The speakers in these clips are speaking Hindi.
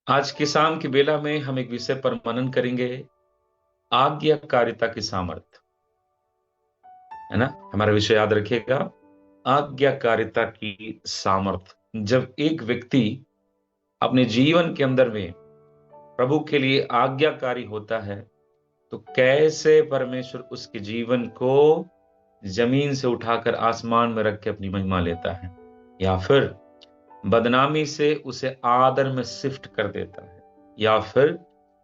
आज की शाम की बेला में हम एक विषय पर मनन करेंगे, आज्ञाकारिता की सामर्थ, है ना? हमारा विषय याद रखिएगा, आज्ञाकारिता की सामर्थ। जब एक व्यक्ति अपने जीवन के अंदर में प्रभु के लिए आज्ञाकारी होता है, तो कैसे परमेश्वर उसके जीवन को जमीन से उठाकर आसमान में रख के अपनी महिमा लेता है, या फिर बदनामी से उसे आदर में शिफ्ट कर देता है, या फिर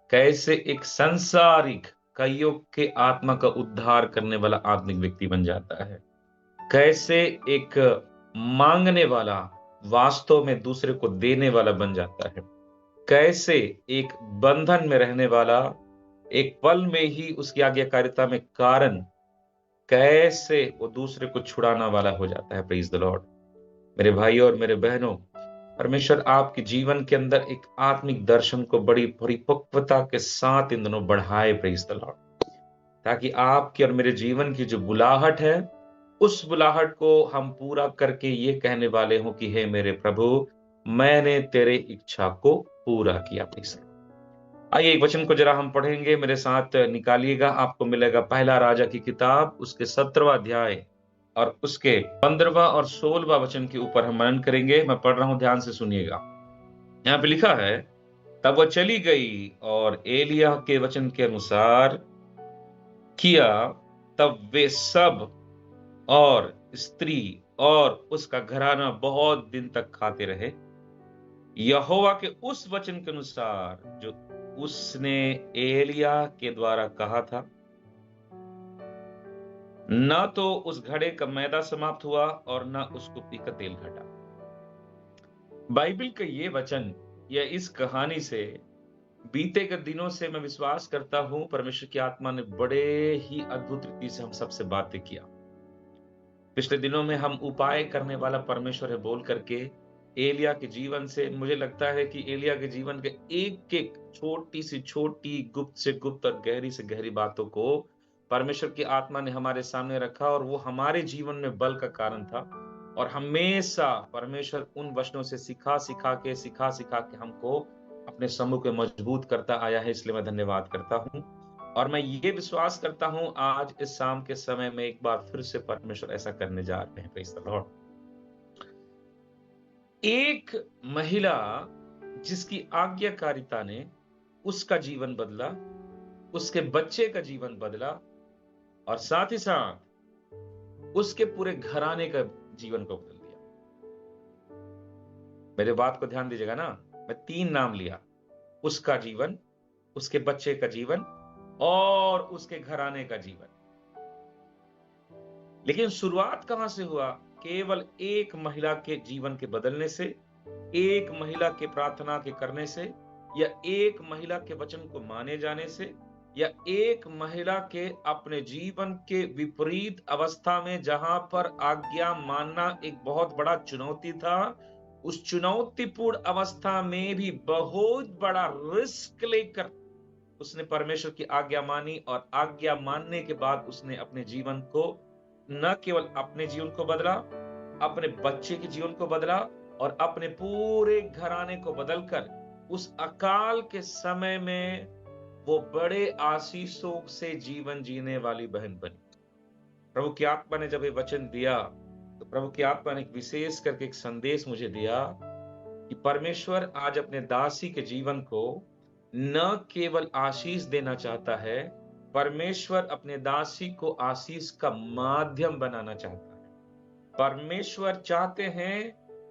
कैसे एक संसारिक कईयों के आत्मा का उद्धार करने वाला आत्मिक व्यक्ति बन जाता है, कैसे एक मांगने वाला वास्तव में दूसरे को देने वाला बन जाता है, कैसे एक बंधन में रहने वाला एक पल में ही उसकी आज्ञाकारिता में कारण कैसे वो दूसरे को छुड़ाना वाला हो जाता है। Praise the Lord. मेरे भाइयों और मेरे बहनों, परमेश्वर आपके जीवन के अंदर एक आत्मिक दर्शन को बड़ी परिपक्वता के साथ इन दिनों बढ़ाए। Praise the Lord. ताकि आपकी और मेरे जीवन की जो बुलाहट है, उस बुलाहट को हम पूरा करके ये कहने वाले हों कि हे मेरे प्रभु, मैंने तेरे इच्छा को पूरा किया। प्लीज आइए एक वचन को जरा हम पढ़ेंगे, मेरे साथ निकालिएगा। आपको मिलेगा पहला राजा की किताब, उसके 17वां अध्याय और उसके 15वां और 16वां वचन के ऊपर हम मनन करेंगे। मैं पढ़ रहा हूं, ध्यान से सुनिएगा। यहां पे लिखा है, तब वह चली गई और एलिय्याह के वचन के अनुसार किया। तब वे सब और स्त्री और उसका घराना बहुत दिन तक खाते रहे, यहोवा के उस वचन के अनुसार जो उसने एलिय्याह के द्वारा कहा था। न तो उस घड़े का मैदा समाप्त हुआ और न उसको पीका तेल घटा। बाइबल का ये वचन या इस कहानी से बीते के दिनों से मैं विश्वास करता हूं परमेश्वर की आत्मा ने बड़े ही अद्भुत रीति से हम सबसे बातें किया। पिछले दिनों में हम उपाय करने वाला परमेश्वर है बोल करके एलिया के जीवन से मुझे लगता है कि एलिया के जीवन के एक एक छोटी से छोटी, गुप्त से गुप्त और गहरी से गहरी बातों को परमेश्वर की आत्मा ने हमारे सामने रखा, और वो हमारे जीवन में बल का कारण था। और हमेशा परमेश्वर उन वचनों से सिखा सिखा के हमको अपने समूह को मजबूत करता आया है। इसलिए मैं धन्यवाद करता हूं। और मैं ये विश्वास करता हूं आज इस शाम के समय में एक बार फिर से परमेश्वर ऐसा करने जा रहे हैं। Praise the Lord. एक महिला जिसकी आज्ञाकारिता ने उसका जीवन बदला, उसके बच्चे का जीवन बदला, और साथ ही साथ उसके पूरे घराने का जीवन को बदल दिया। मेरे बात को ध्यान दीजिएगा ना, मैं 3 नाम लिया, उसका जीवन, उसके बच्चे का जीवन और उसके घराने का जीवन। लेकिन शुरुआत कहां से हुआ? केवल एक महिला के जीवन के बदलने से, एक महिला के प्रार्थना के करने से, या एक महिला के वचन को माने जाने से, या एक महिला के अपने जीवन के विपरीत अवस्था में जहां पर आज्ञा मानना एक बहुत बड़ा चुनौती था, उस चुनौतीपूर्ण अवस्था में भी बहुत बड़ा रिस्क लेकर उसने परमेश्वर की आज्ञा मानी, और आज्ञा मानने के बाद उसने अपने जीवन को, न केवल अपने जीवन को बदला, अपने बच्चे के जीवन को बदला, और अपने पूरे घराने को बदलकर उस अकाल के समय में वो बड़े आशीषों से जीवन जीने वाली बहन बनी। प्रभु की आत्मा ने जब ये वचन दिया, तो प्रभु की आत्मा ने एक विशेष करके एक संदेश मुझे दिया कि परमेश्वर आज अपने दासी के जीवन को न केवल आशीष देना चाहता है, परमेश्वर अपने दासी को आशीष का माध्यम बनाना चाहता है। परमेश्वर चाहते हैं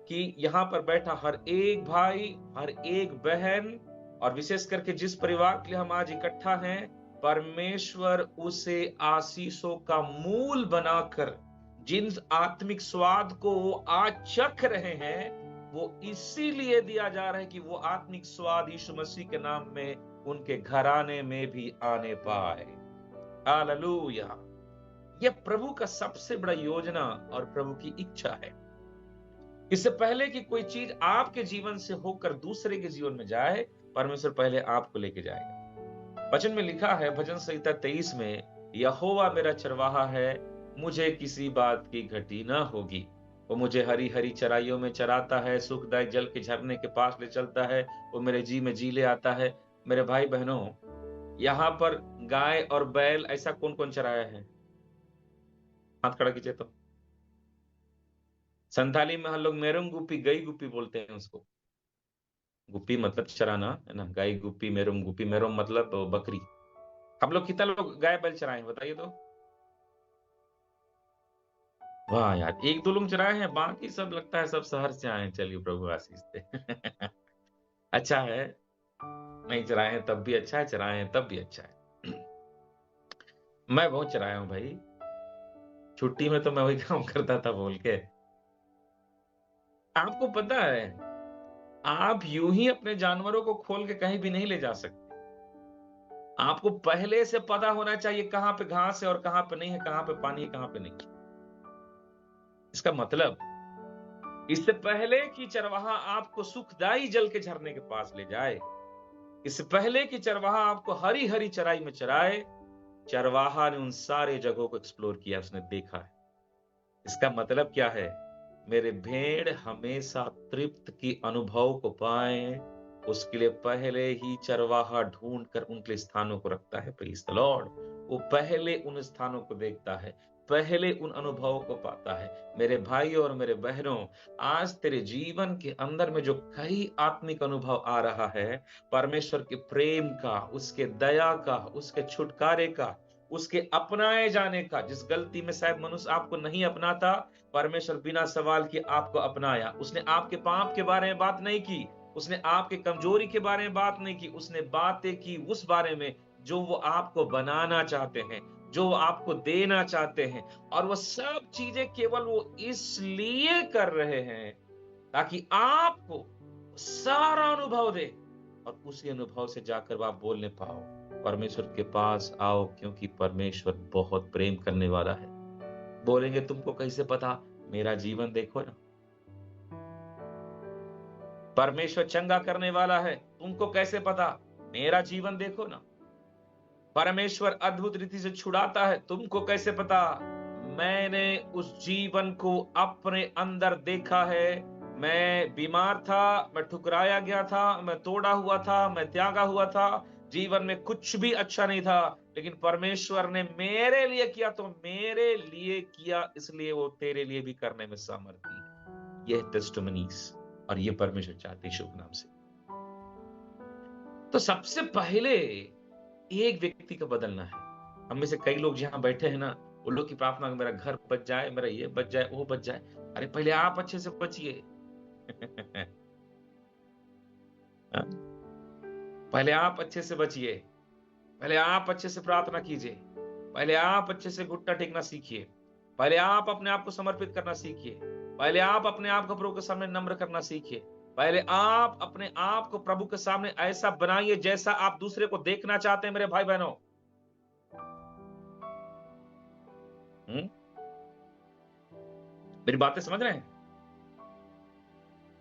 कि यहां पर बैठा हर एक भाई, हर एक बहन, और विशेष करके जिस परिवार के लिए हम आज इकट्ठा हैं, परमेश्वर उसे आशीषों का मूल बनाकर जिन आत्मिक स्वाद को वो आज चख रहे हैं, वो इसीलिए दिया जा रहा है कि वो आत्मिक स्वाद यीशु मसीह के नाम में उनके घराने में भी आने पाए। हालेलुया। यह प्रभु का सबसे बड़ा योजना और प्रभु की इच्छा है। इससे पहले कि कोई चीज आपके जीवन से होकर दूसरे के जीवन में जाए, परमेश्वर पहले आपको लेके जाएगा। वचन में लिखा है भजन संहिता 23 में, यहोवा मेरा चरवाहा है, मुझे किसी बात की घटी न होगी। वो मुझे हरी हरी चराइयों में चराता है, सुखदायक जल के झरने के पास ले चलता है, वो मेरे जी में जी ले आता है। मेरे भाई बहनों, यहाँ पर गाय और बैल ऐसा कौन कौन चराया है? हाथ खड़ा कीजिए तो। संथाली में हम लोग मेरुंग गुप्पी, गई गुप्पी बोलते हैं उसको। गुप्पी मतलब चराना है ना, गाय गुप्पी, मेरुंग गुप्पी, मेरुंग मतलब बकरी। हम लोग कितना लोग गाय बैल चराए हैं बताइए तो? वाह यार, एक दो लोग चराए हैं, बाकी सब लगता है सब शहर से आए हैं। चलिए प्रभु आशीष दे। अच्छा है, नहीं चराए हैं तब भी अच्छा है, चराए हैं तब भी अच्छा है। मैं बहुत चराया हूं भाई, छुट्टी में तो मैं वही काम करता था बोल के। आपको पता है, आप यूं ही अपने जानवरों को खोल के कहीं भी नहीं ले जा सकते। आपको पहले से पता होना चाहिए कहां पे घास है और कहां पे नहीं है, कहां पे पानी है कहां पे नहीं। इसका मतलब, इससे पहले कि चरवाहा आपको सुखदाई जल के झरने के पास ले जाए, इससे पहले कि चरवाहा आपको हरी हरी चराई में चराए, चरवाहा ने उन सारे जगहों को एक्सप्लोर किया, उसने देखा है। इसका मतलब क्या है? मेरे भेड़ हमेशा तृप्त की अनुभव को पाए, उसके लिए पहले ही चरवाहा ढूंढ कर उनके स्थानों को रखता है। Praise the Lord. वो पहले उन स्थानों को देखता है, पहले उन अनुभवों को पाता है। मेरे भाई और मेरे बहनों, आज तेरे जीवन के अंदर में जो कई आत्मिक अनुभव आ रहा है, परमेश्वर के प्रेम का, उसके दया का, उसके छुटकारे का, उसके अपनाए जाने का, जिस गलती में शायद मनुष्य आपको नहीं अपनाता, परमेश्वर बिना सवाल किए आपको अपनाया। उसने आपके पाप के बारे में बात नहीं की, उसने आपके कमजोरी के बारे में बात नहीं की, उसने बातें की उस बारे में जो वो आपको बनाना चाहते हैं, जो वो आपको देना चाहते हैं। और वो सब चीजें केवल वो इसलिए कर रहे हैं ताकि आपको सारा अनुभव दे, और उसी अनुभव से जाकर आप बोलने पाओ, परमेश्वर के पास आओ, क्योंकि परमेश्वर बहुत प्रेम करने वाला है। बोलेंगे तुमको कैसे पता? मेरा जीवन देखो ना। परमेश्वर चंगा करने वाला है, तुमको कैसे पता? मेरा जीवन देखो ना। परमेश्वर अद्भुत रीति से छुड़ाता है, तुमको कैसे पता? मैंने उस जीवन को अपने अंदर देखा है। मैं बीमार था, मैं ठुकराया गया था, मैं तोड़ा हुआ था, मैं त्यागा हुआ था, जीवन में कुछ भी अच्छा नहीं था, लेकिन परमेश्वर ने मेरे लिए किया तो मेरे लिए किया, इसलिए वो तेरे लिए भी करने में सामर्थी। यह टेस्टिमनीज, और ये परमेश्वर चाहते शुभ नाम से। तो सबसे पहले एक व्यक्ति का बदलना है। हम में से कई लोग जहां बैठे हैं ना, वो लोग की प्रार्थना है, मेरा घर बच जाए, मेरा ये बच जाए, वो बच जाए। अरे पहले आप अच्छे से बचिए। पहले आप अच्छे से बचिए, पहले आप अच्छे से प्रार्थना कीजिए, पहले आप अच्छे से घुटना टेकना सीखिए, पहले आप अपने आप को समर्पित करना सीखिए, पहले आप अपने आप को प्रभु के सामने नम्र करना सीखिए, पहले आप अपने आप को प्रभु के सामने ऐसा बनाइए जैसा आप दूसरे को देखना चाहते हैं। मेरे भाई बहनों, मेरी बातें समझ रहे हैं?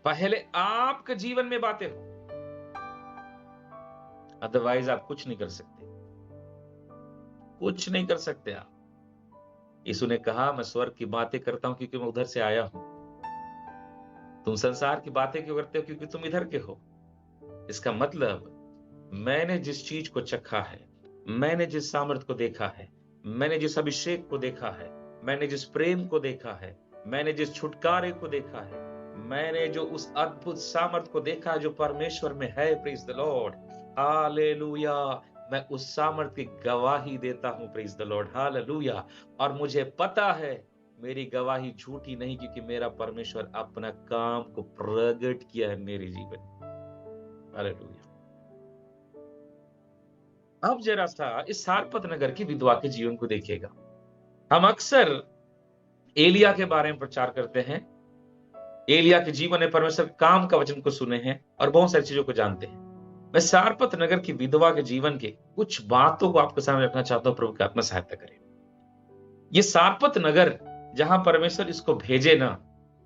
पहले आपके जीवन में बातें हो, अदरवाइज आप कुछ नहीं कर सकते, कुछ नहीं कर सकते आप। यीशु ने कहा, मैं स्वर्ग की बातें करता हूं क्योंकि मैं उधर से आया हूं। तुम संसार की बातें क्यों करते हो? क्योंकि तुम इधर के हो। इसका मतलब, मैंने जिस चीज को चखा है, मैंने जिस सामर्थ को देखा है, मैंने जिस अभिषेक को देखा है, मैंने जिस प्रेम को देखा है, मैंने जिस छुटकारे को देखा है, मैंने जो उस अद्भुत सामर्थ को देखा है जो परमेश्वर में है, प्रेज द लॉर्ड, हालेलुया, मैं उस सामर्थ की गवाही देता हूं, प्रेज द लॉर्ड, हालेलुया। और मुझे पता है मेरी गवाही झूठी नहीं, क्योंकि मेरा परमेश्वर अपना काम को प्रकट किया है मेरे जीवन, हालेलुया। अब जरा सा इस सारपत नगर की विधवा के जीवन को देखिएगा। हम अक्सर एलिया के बारे में प्रचार करते हैं, एलिया के जीवन में परमेश्वर काम का वचन को सुने हैं और बहुत सारी चीजों को जानते हैं। मैं सारपत नगर की विधवा के जीवन के कुछ बातों को आपके सामने रखना चाहता हूं, प्रभु की आत्मा सहायता करे। ये सारपत नगर जहां परमेश्वर इसको भेजे ना,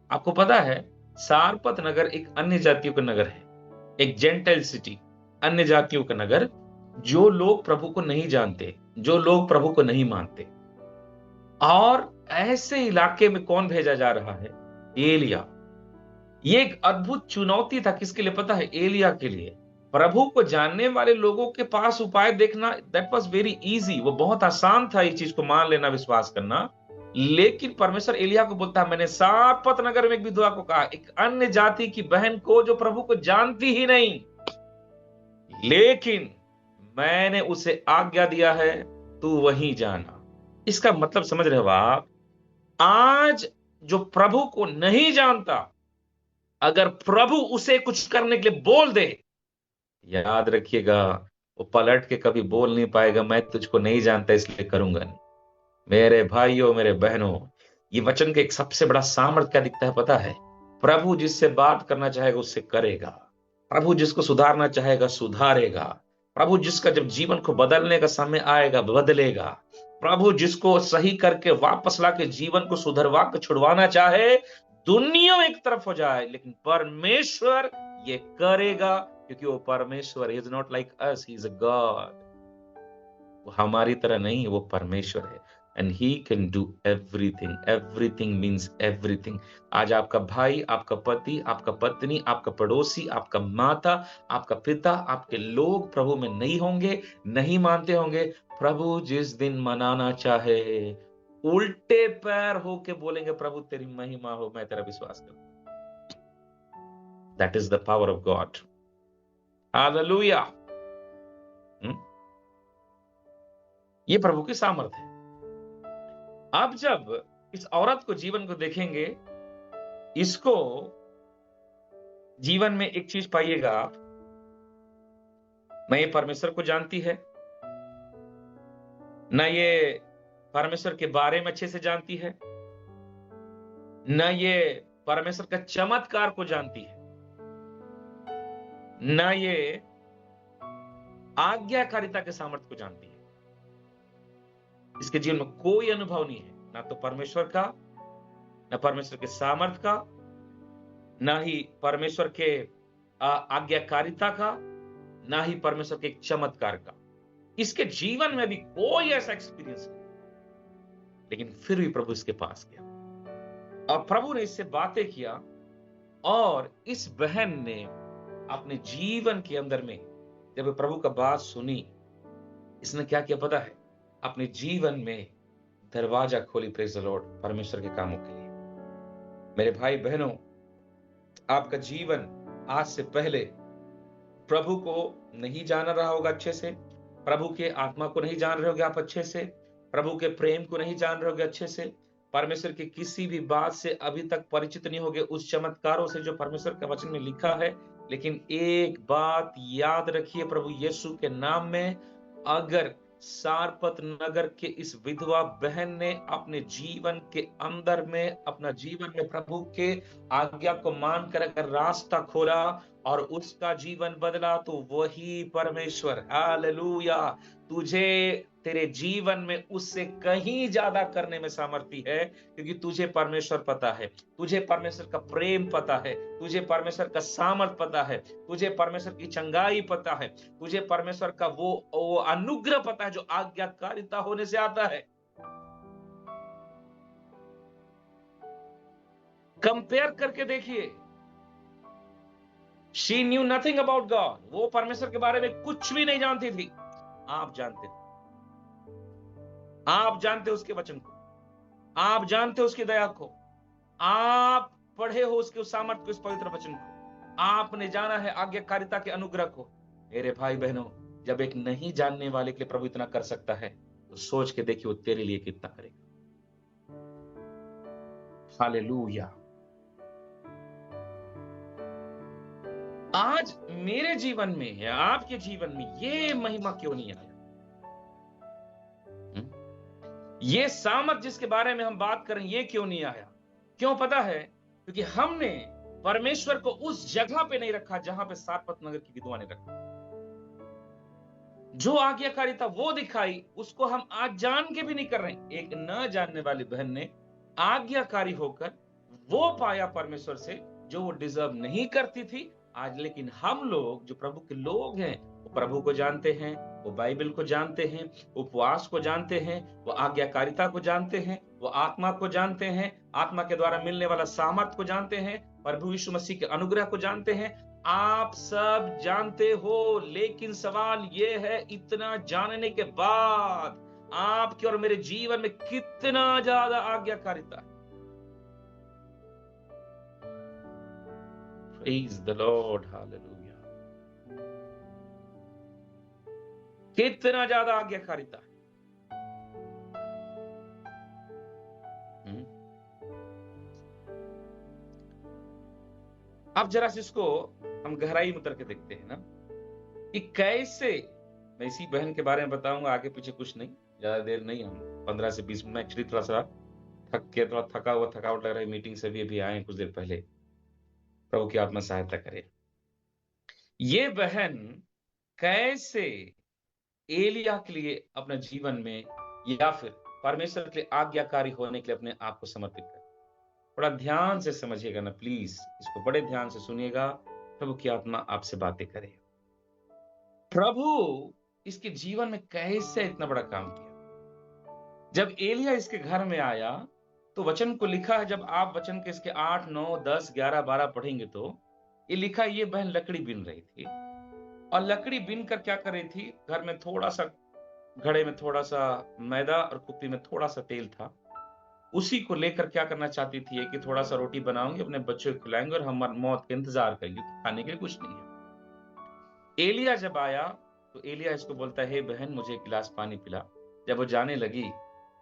आपको पता है सारपत नगर एक अन्य जातियों का नगर है, एक जेंटाइल सिटी, अन्य जातियों का नगर, जो लोग प्रभु को नहीं जानते, जो लोग प्रभु को नहीं मानते। और ऐसे इलाके में कौन भेजा जा रहा है एलिया, ये एक अद्भुत चुनौती था। किसके लिए पता है? एलिया के लिए। प्रभु को जानने वाले लोगों के पास उपाय देखना, दैट वाज वेरी इजी। वो बहुत आसान था ये चीज को मान लेना, विश्वास करना। लेकिन परमेश्वर एलिया को बोलता है, मैंने सारपत नगर में एक विधवा को कहा, एक अन्य जाति की बहन को जो प्रभु को जानती ही नहीं, लेकिन मैंने उसे आज्ञा दिया है, तू वहीं जाना। इसका मतलब समझ रहे हो आप? आज जो प्रभु को नहीं जानता, अगर प्रभु उसे कुछ करने के लिए बोल दे, याद रखिएगा, वो पलट के कभी बोल नहीं पाएगा, मैं तुझको नहीं जानता इसलिए करूंगा नहीं। मेरे भाइयों, मेरे बहनों, ये वचन का एक सबसे बड़ा सामर्थ्य क्या दिखता है पता है? प्रभु जिससे बात करना चाहेगा उससे करेगा। प्रभु जिसको सुधारना चाहेगा सुधारेगा। प्रभु जिसका जब जीवन को बदलने का समय आएगा बदलेगा। प्रभु जिसको सही करके वापस लाके जीवन को सुधरवा के छुड़वाना चाहे, दुनिया एक तरफ हो जाए, लेकिन परमेश्वर ये करेगा, क्योंकि वो परमेश्वर is not like us, he is a God. वो हमारी तरह नहीं, वो परमेश्वर है। And he can do everything. Everything means everything. आज आपका भाई, आपका पति, आपका पत्नी, आपका पड़ोसी, आपका माता, आपका पिता, आपके लोग प्रभु में नहीं होंगे, नहीं मानते होंगे। प्रभु जिस दिन मनाना चाहे, उल्टे पैर होके बोलेंगे, प्रभु तेरी महिमा हो, मैं तेरा विश्वास करता हूं। That is the power of God. Hallelujah. ये प्रभु की सामर्थ है। अब जब इस औरत को जीवन को देखेंगे, इसको जीवन में एक चीज पाइएगा आप, न ये परमेश्वर को जानती है, न ये परमेश्वर के बारे में अच्छे से जानती है, न ये परमेश्वर का चमत्कार को जानती है, न ये आज्ञाकारिता के सामर्थ्य को जानती है। इसके जीवन में कोई अनुभव नहीं है, ना तो परमेश्वर का, न परमेश्वर के सामर्थ का, ना ही परमेश्वर के आज्ञाकारिता का, ना ही परमेश्वर के चमत्कार का। इसके जीवन में भी कोई ऐसा एक्सपीरियंस नहीं, लेकिन फिर भी प्रभु इसके पास गया और प्रभु ने इससे बातें किया। और इस बहन ने अपने जीवन के अंदर में जब प्रभु का बात सुनी, इसने क्या किया पता है? अपने जीवन में दरवाजा खोली, प्रेज द लॉर्ड, परमेश्वर के कामों के लिए। मेरे भाई बहनों, आपका जीवन आज से पहले प्रभु को नहीं जान रहा होगा अच्छे से, प्रभु के आत्मा को नहीं जान रहे होगे आप अच्छे से, प्रभु के प्रेम को नहीं जान रहे होगे अच्छे से, परमेश्वर की किसी भी बात से अभी तक परिचित नहीं होगे, उस चमत्कारों से जो परमेश्वर के वचन में लिखा है। लेकिन एक बात याद रखिए, प्रभु यीशु के नाम में, अगर सारपत नगर के इस विधवा बहन ने अपने जीवन के अंदर में, अपना जीवन में प्रभु के आज्ञा को मानकर अगर रास्ता खोला और उसका जीवन बदला, तो वही परमेश्वर, हालेलुया, तुझे तेरे जीवन में उससे कहीं ज्यादा करने में सामर्थ्य है, क्योंकि तुझे परमेश्वर पता है, तुझे परमेश्वर का प्रेम पता है, तुझे परमेश्वर का सामर्थ पता है, तुझे परमेश्वर की चंगाई पता है, तुझे परमेश्वर का वो अनुग्रह पता है जो आज्ञाकारिता होने से आता है। कंपेयर करके देखिए। She knew nothing about God, वो परमेश्वर के बारे में कुछ भी नहीं जानती थी। आप जानते थे, आप जानते उसके वचन को, आप जानते उसकी दया को, आप पढ़े हो उसके उस सामर्थ्य को, उस पवित्र वचन को, आपने जाना है आज्ञाकारिता के अनुग्रह को। मेरे भाई बहनों, जब एक नहीं जानने वाले के लिए प्रभु इतना कर सकता है, तो सोच के देखिए वो तेरे लिए कितना करेगा। हालेलुया। आज मेरे जीवन में या आपके जीवन में ये महिमा क्यों नहीं आया? ये सामर्थ जिसके बारे में हम बात करें, ये क्यों नहीं आया? क्यों पता है? क्योंकि हमने परमेश्वर को उस जगह पे नहीं रखा जहां पे सारपत नगर की विधवा ने रखा। जो आज्ञाकारिता वो दिखाई, उसको हम आज जान के भी नहीं कर रहे। एक न जानने वाली बहन ने आज्ञाकारी होकर वो पाया परमेश्वर से जो वो डिजर्व नहीं करती थी आज। लेकिन हम लोग जो प्रभु के लोग हैं, वो प्रभु को जानते हैं, वो बाइबल को जानते हैं, उपवास को जानते हैं, वो आज्ञाकारिता को जानते हैं, वो आत्मा को जानते हैं, आत्मा के द्वारा मिलने वाला सामर्थ को जानते हैं, प्रभु यीशु मसीह के अनुग्रह को जानते हैं। आप सब जानते हो, लेकिन सवाल ये है, इतना जानने के बाद आपके और मेरे जीवन में कितना ज्यादा आज्ञाकारिता है। Praise the Lord, hallelujah। कितना ज्यादा आज्ञाकारिता है। अब जरा इसको हम गहराई में उतर के देखते हैं ना कि कैसे। मैं इसी बहन के बारे में बताऊंगा, आगे पीछे कुछ नहीं, ज्यादा देर नहीं, हम 15 से 20 मिनट। एक्चुअली थोड़ा सा थोड़ा थकावट लग रहा है, मीटिंग से भी आए कुछ देर पहले। प्रभु की आत्मा सहायता करे। ये बहन कैसे एलिया के लिए अपने जीवन में या फिर परमेश्वर के लिए आज्ञाकारी होने के लिए अपने आप को समर्पित करे। बड़ा ध्यान से समझिएगा ना प्लीज, इसको बड़े ध्यान से सुनिएगा। प्रभु की आत्मा आपसे बातें करे। प्रभु इसके जीवन में कैसे इतना बड़ा काम किया। जब एलिया इसके घर में आया तो वचन को लिखा है, जब आप वचन के इसके 8, 9, 10, 11, 12 पढ़ेंगे तो ये लिखा, ये बहन लकड़ी बीन रही थी। और लकड़ी बीन कर क्या कर रही थी, घर में थोड़ा सा घड़े में थोड़ा सा मैदा और कुप्पी में थोड़ा सा तेल था, उसी को लेकर क्या करना चाहती थी कि थोड़ा सा रोटी बनाऊंगी, अपने बच्चों को खिलाएंगे और हम मौत का इंतजार करेंगे, खाने के लिए कुछ नहीं है। एलिया जब आया तो एलिया इसको बोलता है, हे बहन मुझे एक गिलास पानी पिला। जब वो जाने लगी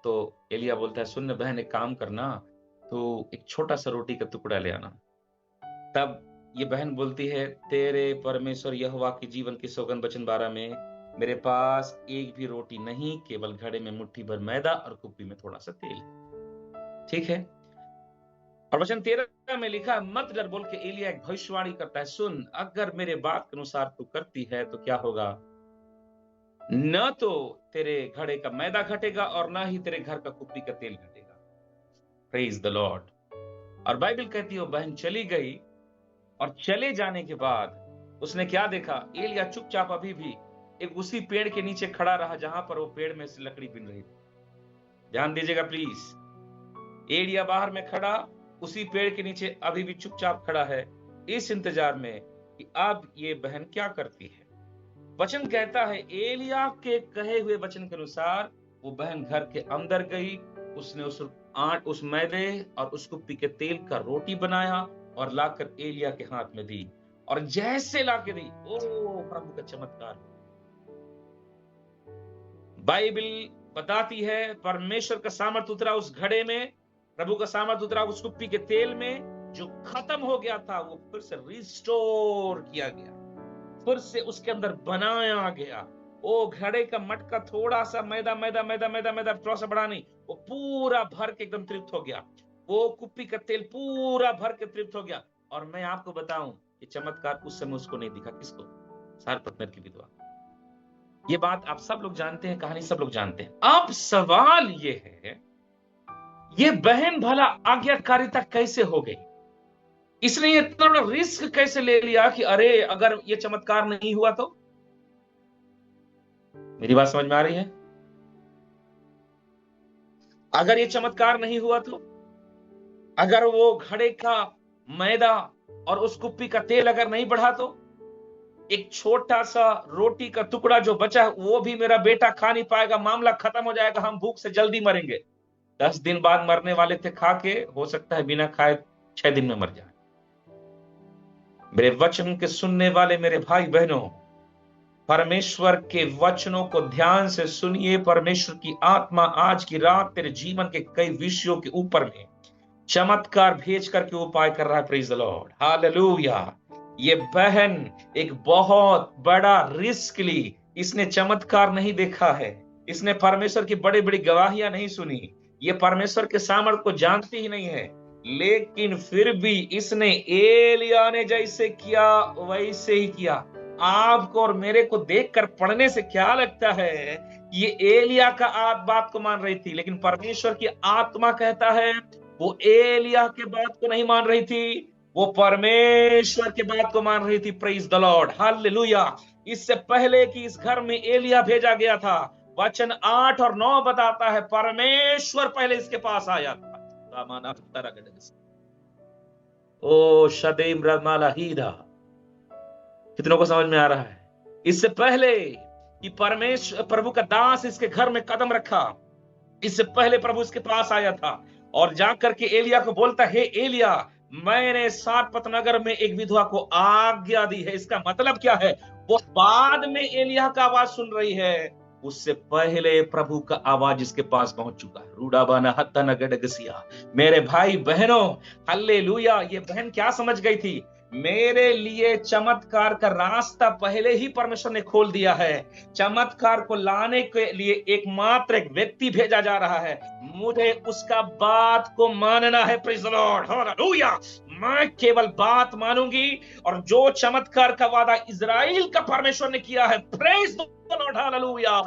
तो एलिया बोलता है, सुन बहन एक काम करना, तो एक छोटा सा रोटी का टुकड़ा ले आना। तब ये बहन बोलती है, तेरे परमेश्वर यहोवा की जीवन की सौगंध वचन 12 में, मेरे पास एक भी रोटी नहीं, केवल घड़े में मुट्ठी भर मैदा और कुप्पी में थोड़ा सा तेल है। ठीक है। और वचन 13 में लिखा, मत डर बोल के एलिया एक भविष्यवाणी करता है, सुन अगर मेरे बात के अनुसार तू करती है तो क्या होगा, न तो तेरे घड़े का मैदा घटेगा और ना ही तेरे घर का कुप्पी का तेल घटेगा। Praise the Lord. और बाइबल कहती है वो बहन चली गई और चले जाने के बाद उसने क्या देखा, एलिया चुपचाप अभी भी एक उसी पेड़ के नीचे खड़ा रहा जहां पर वो पेड़ में से लकड़ी बिन रही थी। ध्यान दीजिएगा प्लीज। एलिया बाहर में खड़ा उसी पेड़ के नीचे अभी भी चुपचाप खड़ा है, इस इंतजार में कि अब ये बहन क्या करती है। वचन कहता है एलिया के कहे हुए वचन के अनुसार वो बहन घर के अंदर गई, उसने उस मैदे और उस कुप्पी के तेल का रोटी बनाया और लाकर एलिया के हाथ में दी। और जैसे लाके दी, ओ प्रभु का चमत्कार। बाइबल बताती है परमेश्वर का सामर्थ उतरा उस घड़े में, प्रभु का सामर्थ उतरा उस कुप्पी के तेल में। जो खत्म हो गया था वो फिर से रिस्टोर किया गया, फिर से उसके अंदर बनाया गया। वो घड़े का मटका थोड़ा सा मैदा मैदा मैदा मैदा मैदा थोड़ा सा बड़ा नहीं, वो पूरा भर के एकदम तृप्त हो गया। वो कुप्पी का तेल पूरा भर के तृप्त हो गया। और मैं आपको बताऊं, ये चमत्कार उस समय उसको नहीं दिखा। किसको? सारपतनर की विधवा। ये बात आप सब लोग जानते हैं, कहानी सब लोग जानते हैं। अब सवाल ये है, ये बहन भला आज्ञाकारिता कैसे हो गई? इसने इतना बड़ा रिस्क कैसे ले लिया कि अरे अगर ये चमत्कार नहीं हुआ तो? मेरी बात समझ में आ रही है? अगर ये चमत्कार नहीं हुआ तो, अगर वो घड़े का मैदा और उस कुप्पी का तेल अगर नहीं बढ़ा तो, एक छोटा सा रोटी का टुकड़ा जो बचा वो भी मेरा बेटा खा नहीं पाएगा, मामला खत्म हो जाएगा, हम भूख से जल्दी मरेंगे। 10 दिन बाद मरने वाले थे, खा के हो सकता है बिना खाए 6 दिन में मर जाए। मेरे वचन के सुनने वाले मेरे भाई बहनों, परमेश्वर के वचनों को ध्यान से सुनिए। परमेश्वर की आत्मा आज की रात तेरे जीवन के कई विषयों के ऊपर में चमत्कार भेज करके उपाय कर रहा है। Praise the Lord, hallelujah. ये बहन एक बहुत बड़ा रिस्क ली, इसने चमत्कार नहीं देखा है, इसने परमेश्वर की बड़ी बड़ी गवाहियां नहीं सुनी, ये परमेश्वर के सामर्थ को जानती ही नहीं है, लेकिन फिर भी इसने एलिया ने जैसे किया वैसे ही किया। आपको और मेरे को देखकर पढ़ने से क्या लगता है ये एलिया का बात को मान रही थी, लेकिन परमेश्वर की आत्मा कहता है वो एलिया के बात को नहीं मान रही थी, वो परमेश्वर की बात को मान रही थी। Praise the Lord, hallelujah. इससे पहले कि इस घर में एलिया भेजा गया था, वचन 8 और 9 बताता है परमेश्वर पहले इसके पास आया था। ओ शदेम रमालाहीदा, कितनों को समझ में आ रहा है? इससे पहले कि परमेश्वर प्रभु का दास इसके घर में कदम रखा, इससे पहले प्रभु इसके पास आया था और जाकर के एलिया को बोलता है, एलिया मैंने सारपत नगर में एक विधवा को आज्ञा दी है। इसका मतलब क्या है? वो बाद में एलिया का आवाज सुन रही है, उससे पहले प्रभु का आवाज इसके पास पहुंच चुका है। रूडाबाना हत्ता नगडगसिया। मेरे भाई बहनों, हालेलुया। ये बहन क्या समझ गई थी? मेरे लिए चमत्कार का रास्ता पहले ही परमेश्वर ने खोल दिया है। चमत्कार को लाने के लिए एकमात्र एक व्यक्ति भेजा जा रहा है, मुझे उसका बात को मानना है। Praise the Lord, hallelujah. मैं केवल बात मानूंगी और जो चमत्कार का वादा इजराइल का परमेश्वर ने किया है, प्रेज़ द लॉर्ड, हालेलुया,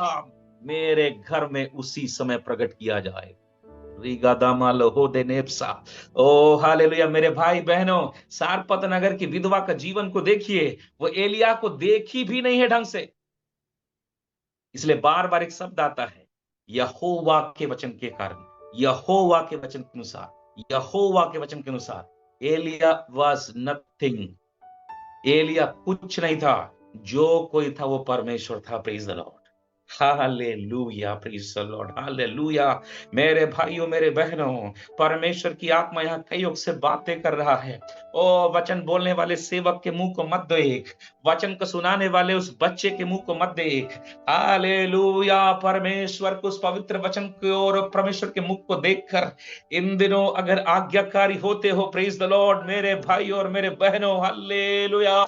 मेरे घर में उसी समय प्रकट किया जाए। ओ हालेलुया। मेरे भाई बहनों, सारपत नगर की विधवा का जीवन को देखिए, वो एलिया को देखी भी नहीं है ढंग से, इसलिए बार बार एक शब्द आता है, यहोवा के वचन के कारण, यहोवा के वचन के अनुसार, यहोवा के वचन के अनुसार। एलिया वॉज नथिंग, एलिया कुछ नहीं था, जो कोई था वो परमेश्वर था। Praise the Lord, hallelujah, praise the Lord, hallelujah. मेरे भाइयों, मेरे बहनों, परमेश्वर की आत्मा यहाँ कईयों से बातें कर रहा है। ओ वचन बोलने वाले सेवक के मुंह को मत देख, वचन को सुनाने वाले उस बच्चे के मुंह को मत देख। हालेलुया। परमेश्वर को उस पवित्र वचन की ओर, परमेश्वर के मुख को देखकर इन दिनों अगर आज्ञाकारी होते हो, प्रेज द लॉर्ड, मेरे भाई और मेरे बहनों, हालेलुया,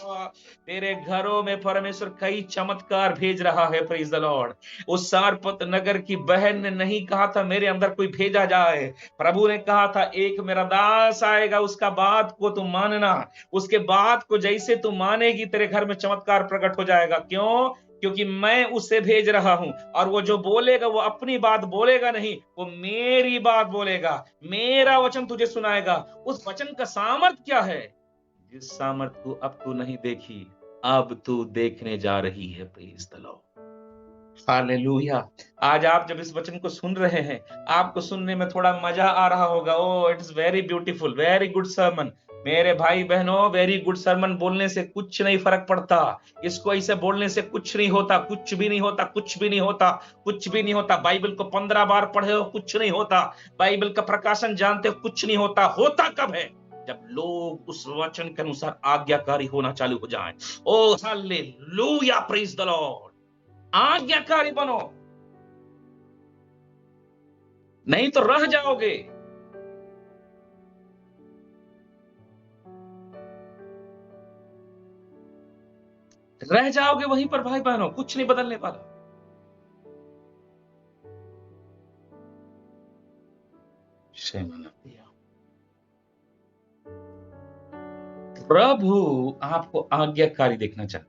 तेरे घरों में परमेश्वर कई चमत्कार भेज रहा है। Praise the Lord. उस सारपत नगर की बहन ने नहीं कहा था मेरे अंदर कोई भेजा जाए, प्रभु ने कहा था एक मेरा दास आएगा, उसका बात को तुम मानना, उसके बात को जैसे तुम मानेगी तेरे घर में चमत्कार प्रकट हो जाएगा। क्यों? क्योंकि मैं उसे भेज रहा हूं और वो जो बोलेगा वो अपनी बात बोलेगा नहीं, वो मेरी बात बोलेगा, मेरा वचन तुझे सुनाएगा। उस वचन का सामर्थ क्या है? जिस सामर्थ को अब तू नहीं देखी, अब तू देखने जा रही है। Praise the Lord, hallelujah. आज आप जब इस वचन को सुन रहे हैं, आपको सुनने में थोड़ा मजा आ रहा होगा। Oh it is very beautiful, very good sermon. मेरे भाई बहनों, वेरी गुड सर्मन बोलने से कुछ नहीं फर्क पड़ता, इसको ऐसे बोलने से कुछ नहीं होता, कुछ भी नहीं होता, कुछ भी नहीं होता, कुछ भी नहीं होता। बाइबल को 15 बार पढ़े हो, कुछ नहीं होता। बाइबल का प्रकाशन जानते हो, कुछ नहीं होता। होता कब है? जब लोग उस वचन के अनुसार आज्ञाकारी होना चालू हो जाएं। ओ हालेलुया, प्रेज द लॉर्ड। आज्ञाकारी बनो, नहीं तो रह जाओगे। रह जाओगे वहीं पर भाई बहनों, कुछ नहीं बदलने वाला। प्रभु आपको आज्ञाकारी देखना चाहता,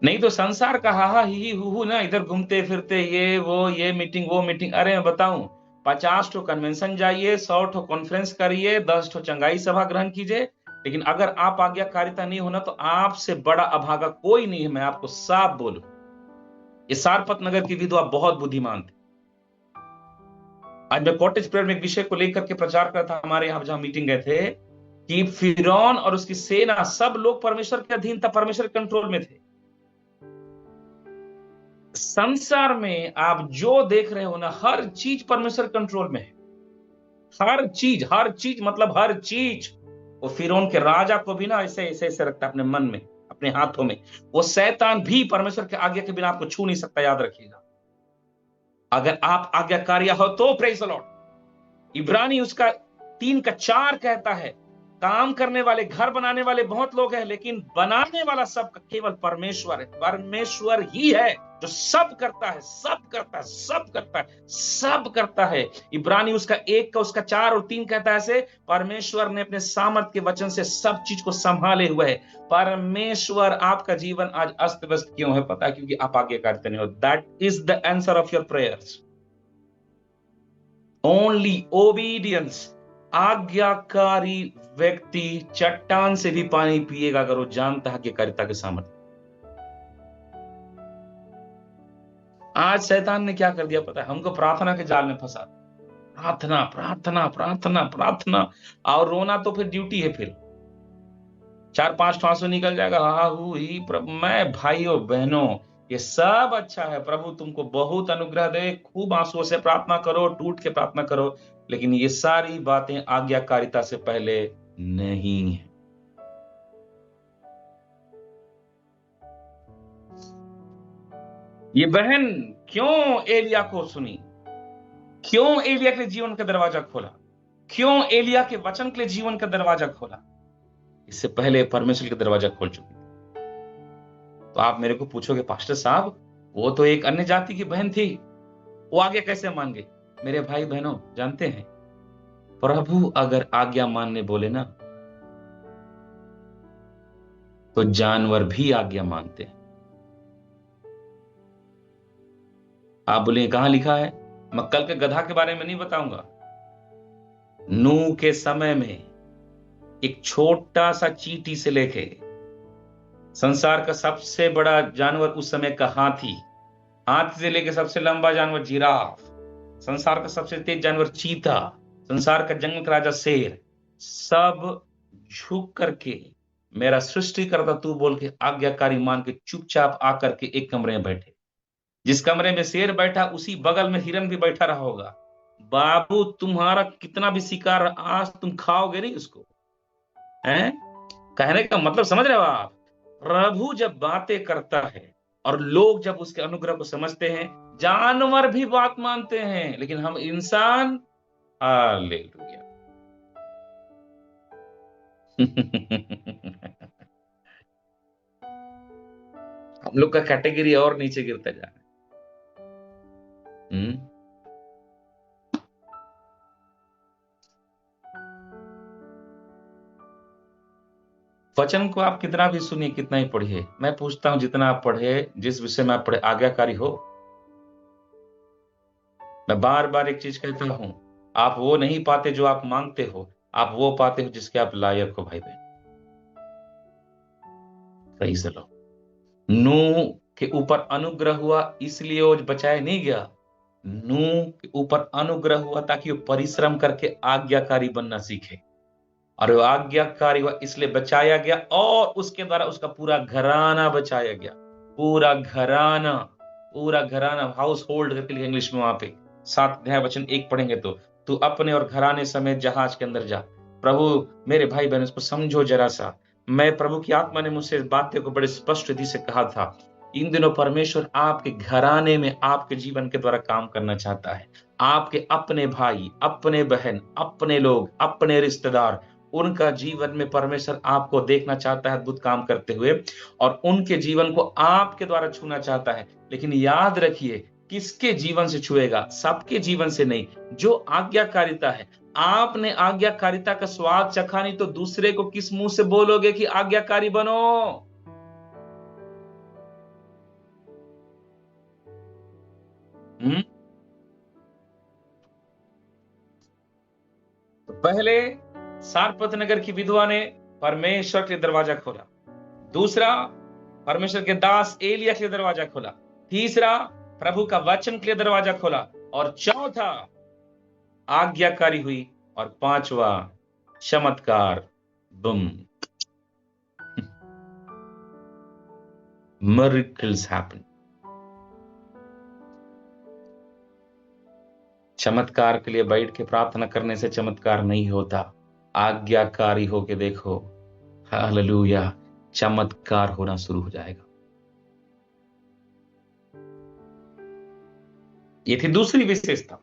नहीं तो संसार का हाहा ही हु ना, इधर घूमते फिरते ये वो, ये मीटिंग वो मीटिंग। अरे मैं बताऊं, 50 ठो कन्वेंशन जाइए, 100 ठो कॉन्फ्रेंस करिए, 10 ठो चंगाई सभा ग्रहण कीजिए, लेकिन अगर आप आज्ञाकारिता नहीं होना तो आपसे बड़ा अभागा कोई नहीं है। मैं आपको साफ बोलूं, ये सारपत नगर की विधवा बहुत बुद्धिमान थी। आज मैं कॉटेज प्रेयर में एक विषय को लेकर के प्रचार कर था, हमारे यहां जहां मीटिंग गए थे, कि फिरौन और उसकी सेना, सब लोग परमेश्वर के अधीन था, परमेश्वर कंट्रोल में थे। संसार में आप जो देख रहे हो ना, हर चीज परमेश्वर कंट्रोल में है। हर चीज, हर चीज मतलब हर चीज। वो फिरौन के राजा को भी ना ऐसे ऐसे ऐसे रखता है अपने मन में, अपने हाथों में। वो शैतान भी परमेश्वर के आज्ञा के बिना आपको छू नहीं सकता, याद रखिएगा। अगर आप आज्ञाकारी हो तो प्रेज द लॉर्ड। इब्रानी उसका 3:4 कहता है, काम करने वाले, घर बनाने वाले बहुत लोग हैं, लेकिन बनाने वाला सब केवल परमेश्वर है। परमेश्वर ही है जो सब करता है, सब करता है, सब करता है, सब करता है। इब्रानी उसका 1 का उसका 4 और 3 कहता है ऐसे, परमेश्वर ने अपने सामर्थ के वचन से सब चीज को संभाले हुए है। परमेश्वर, आपका जीवन आज अस्त व्यस्त क्यों है? पता है, क्योंकि आप आज्ञाकारी नहीं हो। That is the answer of your prayers. Only obedience आज्ञाकारी व्यक्ति चट्टान से भी पानी पिएगा अगर वो जानता है आज्ञाकारिता के सामर्थ्य। आज शैतान ने क्या कर दिया पता है? हमको प्रार्थना के जाल में फंसा। प्रार्थना प्रार्थना प्रार्थना प्रार्थना, और रोना तो फिर ड्यूटी है। फिर 4-5 आंसू निकल जाएगा, हाँ हुई प्रभु। मैं भाइयों बहनों, ये सब अच्छा है, प्रभु तुमको बहुत अनुग्रह दे, खूब आंसुओं से प्रार्थना करो, टूट के प्रार्थना करो, लेकिन ये सारी बातें आज्ञाकारिता से पहले नहीं है। ये बहन क्यों एलिया को सुनी? क्यों एलिया के लिए जीवन का दरवाजा खोला? क्यों एलिया के वचन के लिए जीवन का दरवाजा खोला? इससे पहले परमेश्वर का दरवाजा खोल चुकी थी। तो आप मेरे को पूछोगे, पास्टर साहब वो तो एक अन्य जाति की बहन थी, वो आगे कैसे मान गई? मेरे भाई बहनों जानते हैं, प्रभु अगर आज्ञा मानने बोले ना, तो जानवर भी आज्ञा मानते हैं। आप बोले कहां लिखा है? मैं कल के गधा के बारे में नहीं बताऊंगा। नूह के समय में एक छोटा सा चींटी से लेके संसार का सबसे बड़ा जानवर उस समय का हाथी, हाथी से लेके सबसे लंबा जानवर जिराफ, संसार का सबसे तेज जानवर चीता, संसार का जंगल का राजा शेर, सब झुक करके मेरा सृष्टिकर्ता तू बोल के आज्ञाकारी मान के चुपचाप आकर के एक कमरे में बैठे। जिस कमरे में शेर बैठा उसी बगल में हिरन भी बैठा रहा होगा। बाबू तुम्हारा कितना भी शिकार, आज तुम खाओगे नहीं उसको। हैं? कहने का मतलब समझ रहे हो आप? प्रभु जब बातें करता है और लोग जब उसके अनुग्रह को समझते हैं, जानवर भी बात मानते हैं, लेकिन हम इंसान, हालेलुया। हम लोग का कैटेगरी और नीचे गिरता जा रहा है। वचन को आप कितना भी सुनिए, कितना ही पढ़िए, मैं पूछता हूं जितना आप पढ़े, जिस विषय में आप पढ़े, आज्ञाकारी हो? मैं बार बार एक चीज कहता हूं, आप वो नहीं पाते जो आप मांगते हो, आप वो पाते हो जिसके आप लायक हो। भाई बहन सही से लो। नूह के ऊपर अनुग्रह हुआ इसलिए वो बचाया नहीं गया। नूह के ऊपर अनुग्रह हुआ ताकि वो परिश्रम करके आज्ञाकारी बनना सीखे, और वो आज्ञाकारी हुआ इसलिए बचाया गया, और उसके द्वारा उसका पूरा घराना बचाया गया। पूरा घराना, पूरा घराना, हाउस होल्ड करके लिखा इंग्लिश में वहां पे। 7 अध्याय वचन 1 पढ़ेंगे तो, तू अपने और घराने समेत जहाज के अंदर जा। प्रभु मेरे भाई बहन इसको समझो जरा सा। मैं, प्रभु की आत्मा ने मुझसे इस बातें को बड़े स्पष्ट विधि से कहा था। इन दिनों परमेश्वर आपके घराने में, आपके जीवन के द्वारा काम करना चाहता है। आपके अपने भाई, अपने बहन, अपने लोग, अपने रिश्तेदार, उनका जीवन में परमेश्वर आपको देखना चाहता है अद्भुत काम करते हुए, और उनके जीवन को आपके द्वारा छूना चाहता है। लेकिन याद रखिए, किसके जीवन से छुएगा? सबके जीवन से नहीं। जो आज्ञाकारिता है, आपने आज्ञाकारिता का स्वाद चखा नहीं तो दूसरे को किस मुंह से बोलोगे कि आज्ञाकारी बनो? तो पहले सारपत नगर की विधवा ने परमेश्वर के दरवाजा खोला। दूसरा, परमेश्वर के दास एलिया के लिए दरवाजा खोला। तीसरा, प्रभु का वचन के लिए दरवाजा खोला। और चौथा, आज्ञाकारी हुई। और पांचवा, चमत्कार। Bum, miracles happen। चमत्कार के लिए बैठ के प्रार्थना करने से चमत्कार नहीं होता। आज्ञाकारी होके देखो, हालेलुया, चमत्कार होना शुरू हो जाएगा। ये थी दूसरी विशेषता।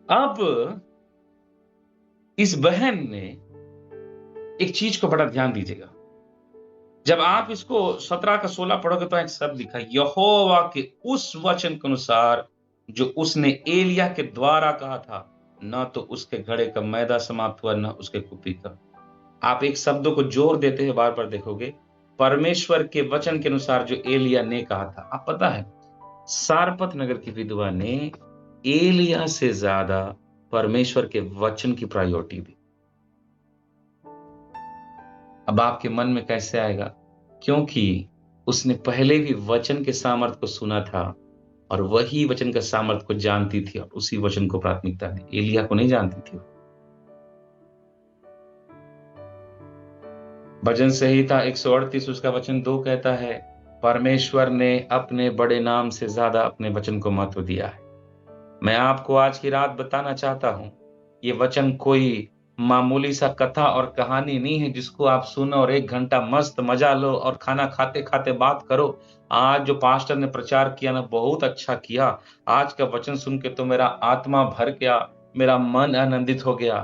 अब इस बहन ने एक चीज को बड़ा ध्यान दीजिएगा। जब आप इसको 17 का 16 पढ़ोगे तो एक शब्द लिखा, यहोवा के उस वचन के अनुसार जो उसने एलिया के द्वारा कहा था, न तो उसके घड़े का मैदा समाप्त हुआ, न उसके कुपी का। आप एक शब्दों को जोर देते हैं, बार बार देखोगे, परमेश्वर के वचन के अनुसार जो एलिया ने कहा था। आप पता है, सारपत नगर की विधवा ने एलिया से ज्यादा परमेश्वर के वचन की प्रायोरिटी दी। अब आपके मन में कैसे आएगा? क्योंकि उसने पहले भी वचन के सामर्थ को सुना था और वही वचन का सामर्थ को जानती थी और उसी वचन को प्राथमिकता दी। एलिया को नहीं जानती थी। भजन संहिता 138 उसका वचन 2 कहता है, परमेश्वर ने अपने बड़े नाम से ज्यादा अपने वचन को महत्व दिया है। मैं आपको आज की रात बताना चाहता हूं, ये वचन कोई मामूली सा कथा और कहानी नहीं है जिसको आप सुनो और 1 घंटा मस्त मजा लो और खाना खाते खाते बात करो। आज जो पास्टर ने प्रचार किया ना, बहुत अच्छा किया। आज का वचन सुन के तो मेरा आत्मा भर गया, मेरा मन आनंदित हो गया।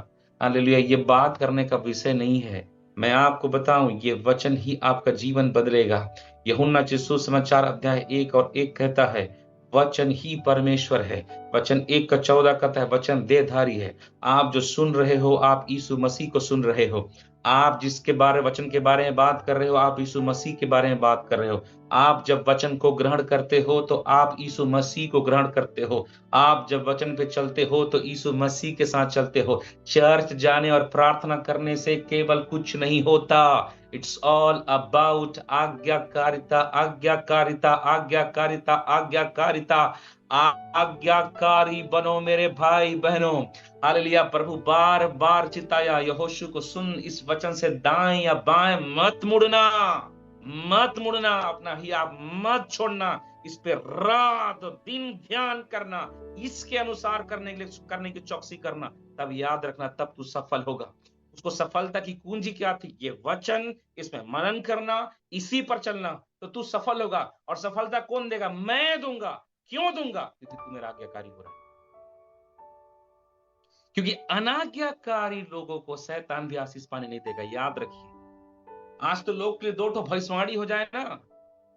हालेलुया। ये बात करने का विषय नहीं है। मैं आपको बताऊं, ये वचन ही आपका जीवन बदलेगा। यूहन्ना सुसमाचार अध्याय 1 और 1 कहता है, वचन ही परमेश्वर है। वचन 1 का 14 कहता है, वचन देहधारी है। आप जो सुन रहे हो, आप यीशु मसीह को सुन रहे हो। आप जिसके बारे वचन के बारे में बात कर रहे हो, आप यीशु मसीह के बारे में बात कर रहे हो। आप जब वचन को ग्रहण करते हो तो आप यीशु मसीह को ग्रहण करते हो। आप जब वचन पे चलते हो तो यीशु मसीह के साथ चलते हो। चर्च जाने और प्रार्थना करने से केवल कुछ नहीं होता। इट्स ऑल अबाउट आज्ञाकारिता, आज्ञाकारिता, आज्ञाकारिता, आज्ञाकारिता। आज्ञाकारी बनो मेरे भाई बहनों। हालेलुया। प्रभु बार बार चिताया यहोशू को, सुन इस वचन से दाएं या बाएं मत मुड़ना, मत मुड़ना, अपना ही आप मत छोड़ना। इस पे रात दिन ध्यान करना, इसके अनुसार करने की चौकसी करना। तब याद रखना, तब तू सफल होगा। उसको सफलता की कुंजी क्या थी? ये वचन, इसमें मनन करना, इसी पर चलना, तो तू सफल होगा। और सफलता कौन देगा? मैं दूंगा। क्यों दूंगा? क्योंकि तू मेरा आज्ञाकारी हो रहा है। क्योंकि अनाज्ञाकारी लोगों को शैतान भी आशीष पाने नहीं देगा। याद रखिए, आज तो लोग के लिए 2 भविष्यवाणी हो जाए ना,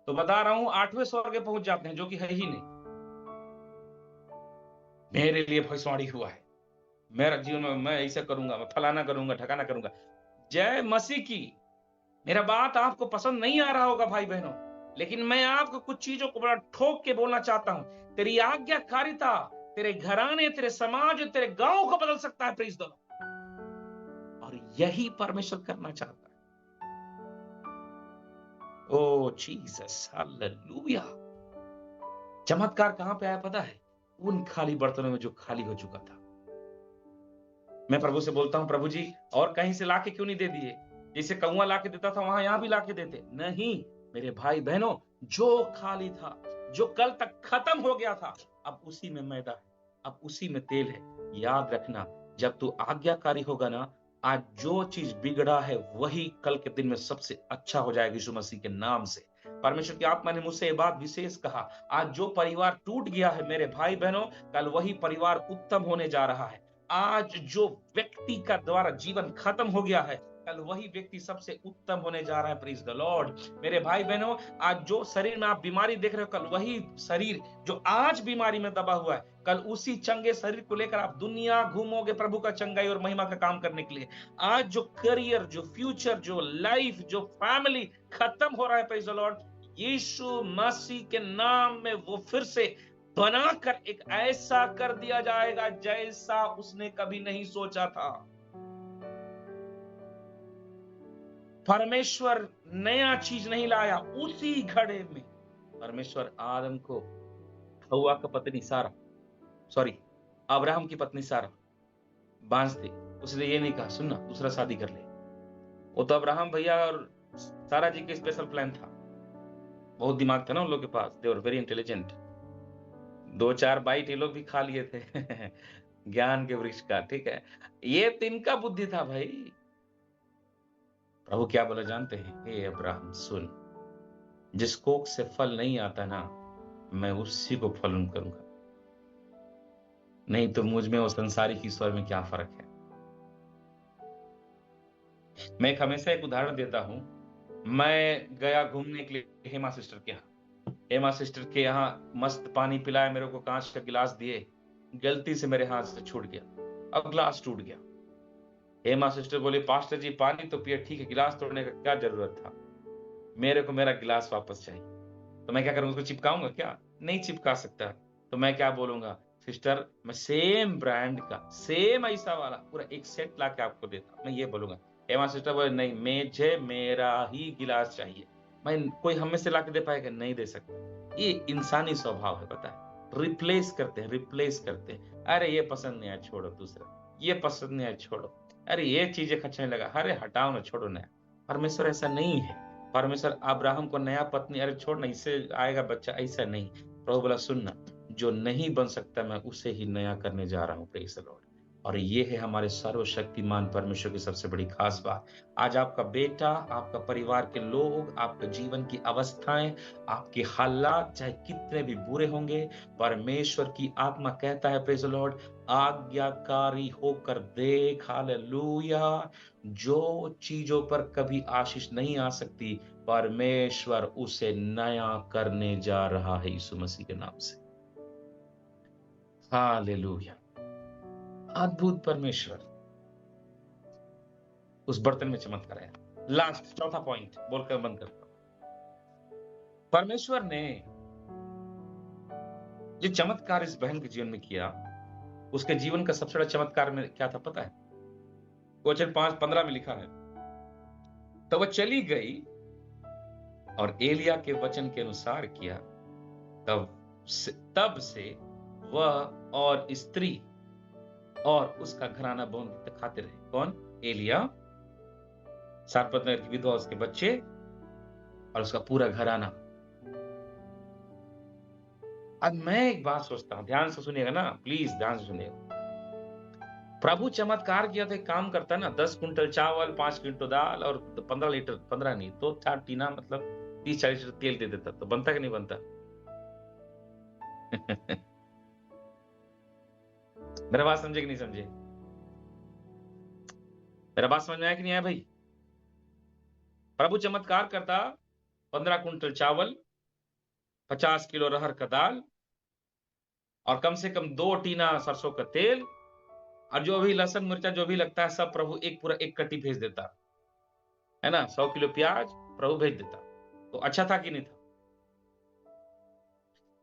तो बता रहा हूं 8वें स्वर्ग में पहुंच जाते हैं, जो कि है ही नहीं। मेरे लिए भविष्यवाणी हुआ है, मेरा जीवन में मैं ऐसा करूंगा, मैं फलाना करूंगा, ठकाना करूंगा। जय मसीह की। मेरा बात आपको पसंद नहीं आ रहा होगा भाई बहनों, लेकिन मैं आपको कुछ चीजों को बड़ा ठोक के बोलना चाहता हूं। तेरी आज्ञाकारिता तेरे घराने, तेरे समाज, तेरे गांव को बदल सकता है। Praise the Lord. और यही परमेश्वर करना चाहता है। ओ जीसस, हालेलुया। चमत्कार कहां पे आया पता है? उन खाली बर्तनों में जो खाली हो चुका था। मैं प्रभु से बोलता हूं, प्रभु जी और कहीं से लाके क्यों नहीं दे दिए? जैसे कौआ लाके देता था वहां यहां भी लाके देते। नहीं मेरे भाई बहनों, जो खाली था, जो कल तक खत्म हो गया था, अब उसी में मैदा है, अब उसी में तेल है। याद रखना, जब तू आज्ञाकारी होगा ना, आज जो चीज बिगड़ा है वही कल के दिन में सबसे अच्छा हो जाएगा यीशु मसीह के नाम से। परमेश्वर की आत्मा ने मुझसे ये बात विशेष कहा, आज जो परिवार टूट गया है मेरे भाई बहनों, कल वही परिवार उत्तम होने जा रहा है। आज जो व्यक्ति का द्वारा जीवन खत्म हो गया है, कल वही व्यक्ति सबसे उत्तम होने जा रहा है। Praise the Lord. मेरे भाई बहनों, आज जो शरीर में आप बीमारी देख रहे हो, कल वही शरीर जो आज बीमारी में दबा हुआ है, कल उसी चंगे शरीर को लेकर आप दुनिया घूमोगे प्रभु का चंगाई और महिमा का काम करने के लिए। आज जो करियर, जो फ्यूचर, जो लाइफ, जो फैमिली खत्म हो रहा है, प्रेज द लॉर्ड, यीशु मसीह के नाम में वो फिर से बनाकर एक ऐसा कर दिया जाएगा जैसा उसने कभी नहीं सोचा था। परमेश्वर नया चीज नहीं लाया। उसी घड़े में परमेश्वर आदम को हव्वा का पत्नी सारा, सॉरी अब्राहम की पत्नी सारा बांझ थी, उसने ये नहीं कहा सुनना दूसरा शादी कर ले। वो तो अब्राहम भैया और सारा जी के स्पेशल प्लान था। बहुत दिमाग था ना उन लोग के पास, दे वर वेरी इंटेलिजेंट। 2-4 बाइट ये लोग भी खा लिए थे ज्ञान के वृक्ष का, ठीक है। ये तिनका बुद्धि था भाई। प्रभु क्या बोला जानते हैं? हे अब्राहम सुन, जिस कोख से फल नहीं आता ना, मैं उसी को फलन करूंगा, नहीं तो मुझ में और संसारिक ईश्वर में क्या फर्क है। मैं हमेशा एक उदाहरण देता हूं। मैं गया घूमने के लिए हेमा सिस्टर के यहाँ। हेमा सिस्टर के यहाँ मस्त पानी पिलाया मेरे को, कांच का गिलास दिए, गलती से मेरे हाथ से छूट गया, अब गिलास टूट गया। हेमा सिस्टर बोली पास्टर जी पानी तो पिए, ठीक है, गिलास तोड़ने का क्या जरूरत था? मेरे को मेरा गिलास वापस चाहिए। तो मैं क्या करूंगा? उसको चिपकाऊंगा क्या? नहीं चिपका सकता। तो मैं क्या बोलूंगा? सिस्टर मैं सेम ब्रांड का सेम ऐसा वाला पूरा एक सेट ला के आपको देता, मैं ये बोलूंगा। एमा सिस्टर बोले नहीं, मुझे मेरा ही गिलास चाहिए। मैं कोई हमें से ला के दे पाएगा? नहीं दे सकता। ये इंसानी स्वभाव है, पता है। रिप्लेस करते हैं, रिप्लेस करते हैं। अरे ये पसंद नहीं आया, छोड़ो दूसरा। ये पसंद नहीं आया, छोड़ो। अरे ये चीजें अच्छा नहीं लगा, अरे हटाओ ना, छोड़ो नया। परमेश्वर ऐसा नहीं है। परमेश्वर अब्राहम को नया पत्नी, अरे छोड़ ना, इससे आएगा बच्चा, ऐसा नहीं। प्रभु बोला सुनना, जो नहीं बन सकता मैं उसे ही नया करने जा रहा हूं। Praise the Lord. और ये है हमारे सर्वशक्तिमान परमेश्वर की सबसे बड़ी खास बात। आज आपका बेटा, आपका परिवार के लोग, आपके जीवन की अवस्थाएं, आपके हालात चाहे कितने भी बुरे होंगे, परमेश्वर की आत्मा कहता है प्रेज़ द लॉर्ड, आज्ञाकारी होकर देख, हालेलुया। जो चीजों पर कभी आशीष नहीं आ सकती, परमेश्वर उसे नया करने जा रहा है यीशु मसीह के नाम से। हालेलुया। अद्भुत परमेश्वर उस बर्तन में चमत्कार है। लास्ट चौथा पॉइंट बोलकर बंद करता हूं। परमेश्वर ने जो चमत्कार इस बहन के जीवन में किया, उसके जीवन का सबसे बड़ा चमत्कार में क्या था पता है? वचन 5:15 में लिखा है, तो वह चली गई और एलिया के वचन के अनुसार किया। तब से वह और स्त्री और उसका घराना भोजन खाते रहे। कौन? एलिया, सारपत नगर की विधवा, उसके बच्चे और उसका पूरा घराना। अब मैं एक बात सोचता हूं, ध्यान से सुनिएगा ना, प्लीज ध्यान से सुनिएगा। प्रभु चमत्कार किया तो एक काम करता ना, 10 कुंटल चावल, 5 क्विंटल दाल और 15 लीटर, 15 नहीं तो 4 टीना, मतलब 30-40 लीटर तेल दे देता, तो बनता कि नहीं बनता? मेरा बात समझे कि नहीं समझे? मेरा बात समझ में आया कि नहीं आया भाई? प्रभु चमत्कार करता, 15 कुंटल चावल, 50 किलो अरहर का दाल और कम से कम 2 टीना सरसों का तेल, और जो भी लहसुन मिर्चा जो भी लगता है सब प्रभु एक पूरा एक कट्टी भेज देता है ना। 100 किलो प्याज प्रभु भेज देता। तो अच्छा था कि नहीं था?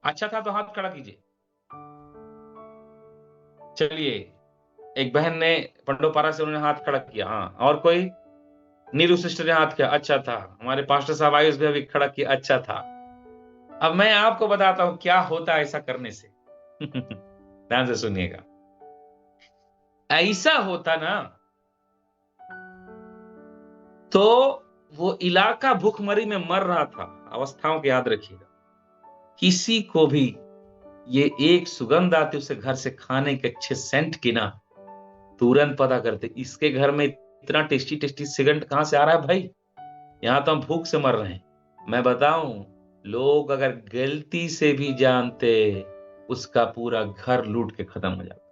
अच्छा था तो हाथ खड़ा कीजिए। चलिए, एक बहन ने पंडोपारा से उन्होंने हाथ खड़ा किया। हाँ, और कोई? नीरू सिस्टर ने हाथ किया, अच्छा था। हमारे पास्टर साहब आयुष भी अभी खड़ा किया, अच्छा था। अब मैं आपको बताता हूं क्या होता है ऐसा करने से। ध्यान से सुनिएगा। ऐसा होता ना तो वो इलाका भूखमरी में मर रहा था। अवस्थाओं को याद रखिएगा। किसी को भी ये एक सुगंध आती, उसे घर से खाने के अच्छे सेंट की ना, तुरंत पता करते इसके घर में इतना टेस्टी टेस्टी सेंट कहां से आ रहा है भाई। यहां तो हम भूख से मर रहे हैं। मैं बताऊं, लोग अगर गलती से भी जानते, उसका पूरा घर लूट के खत्म हो जाता।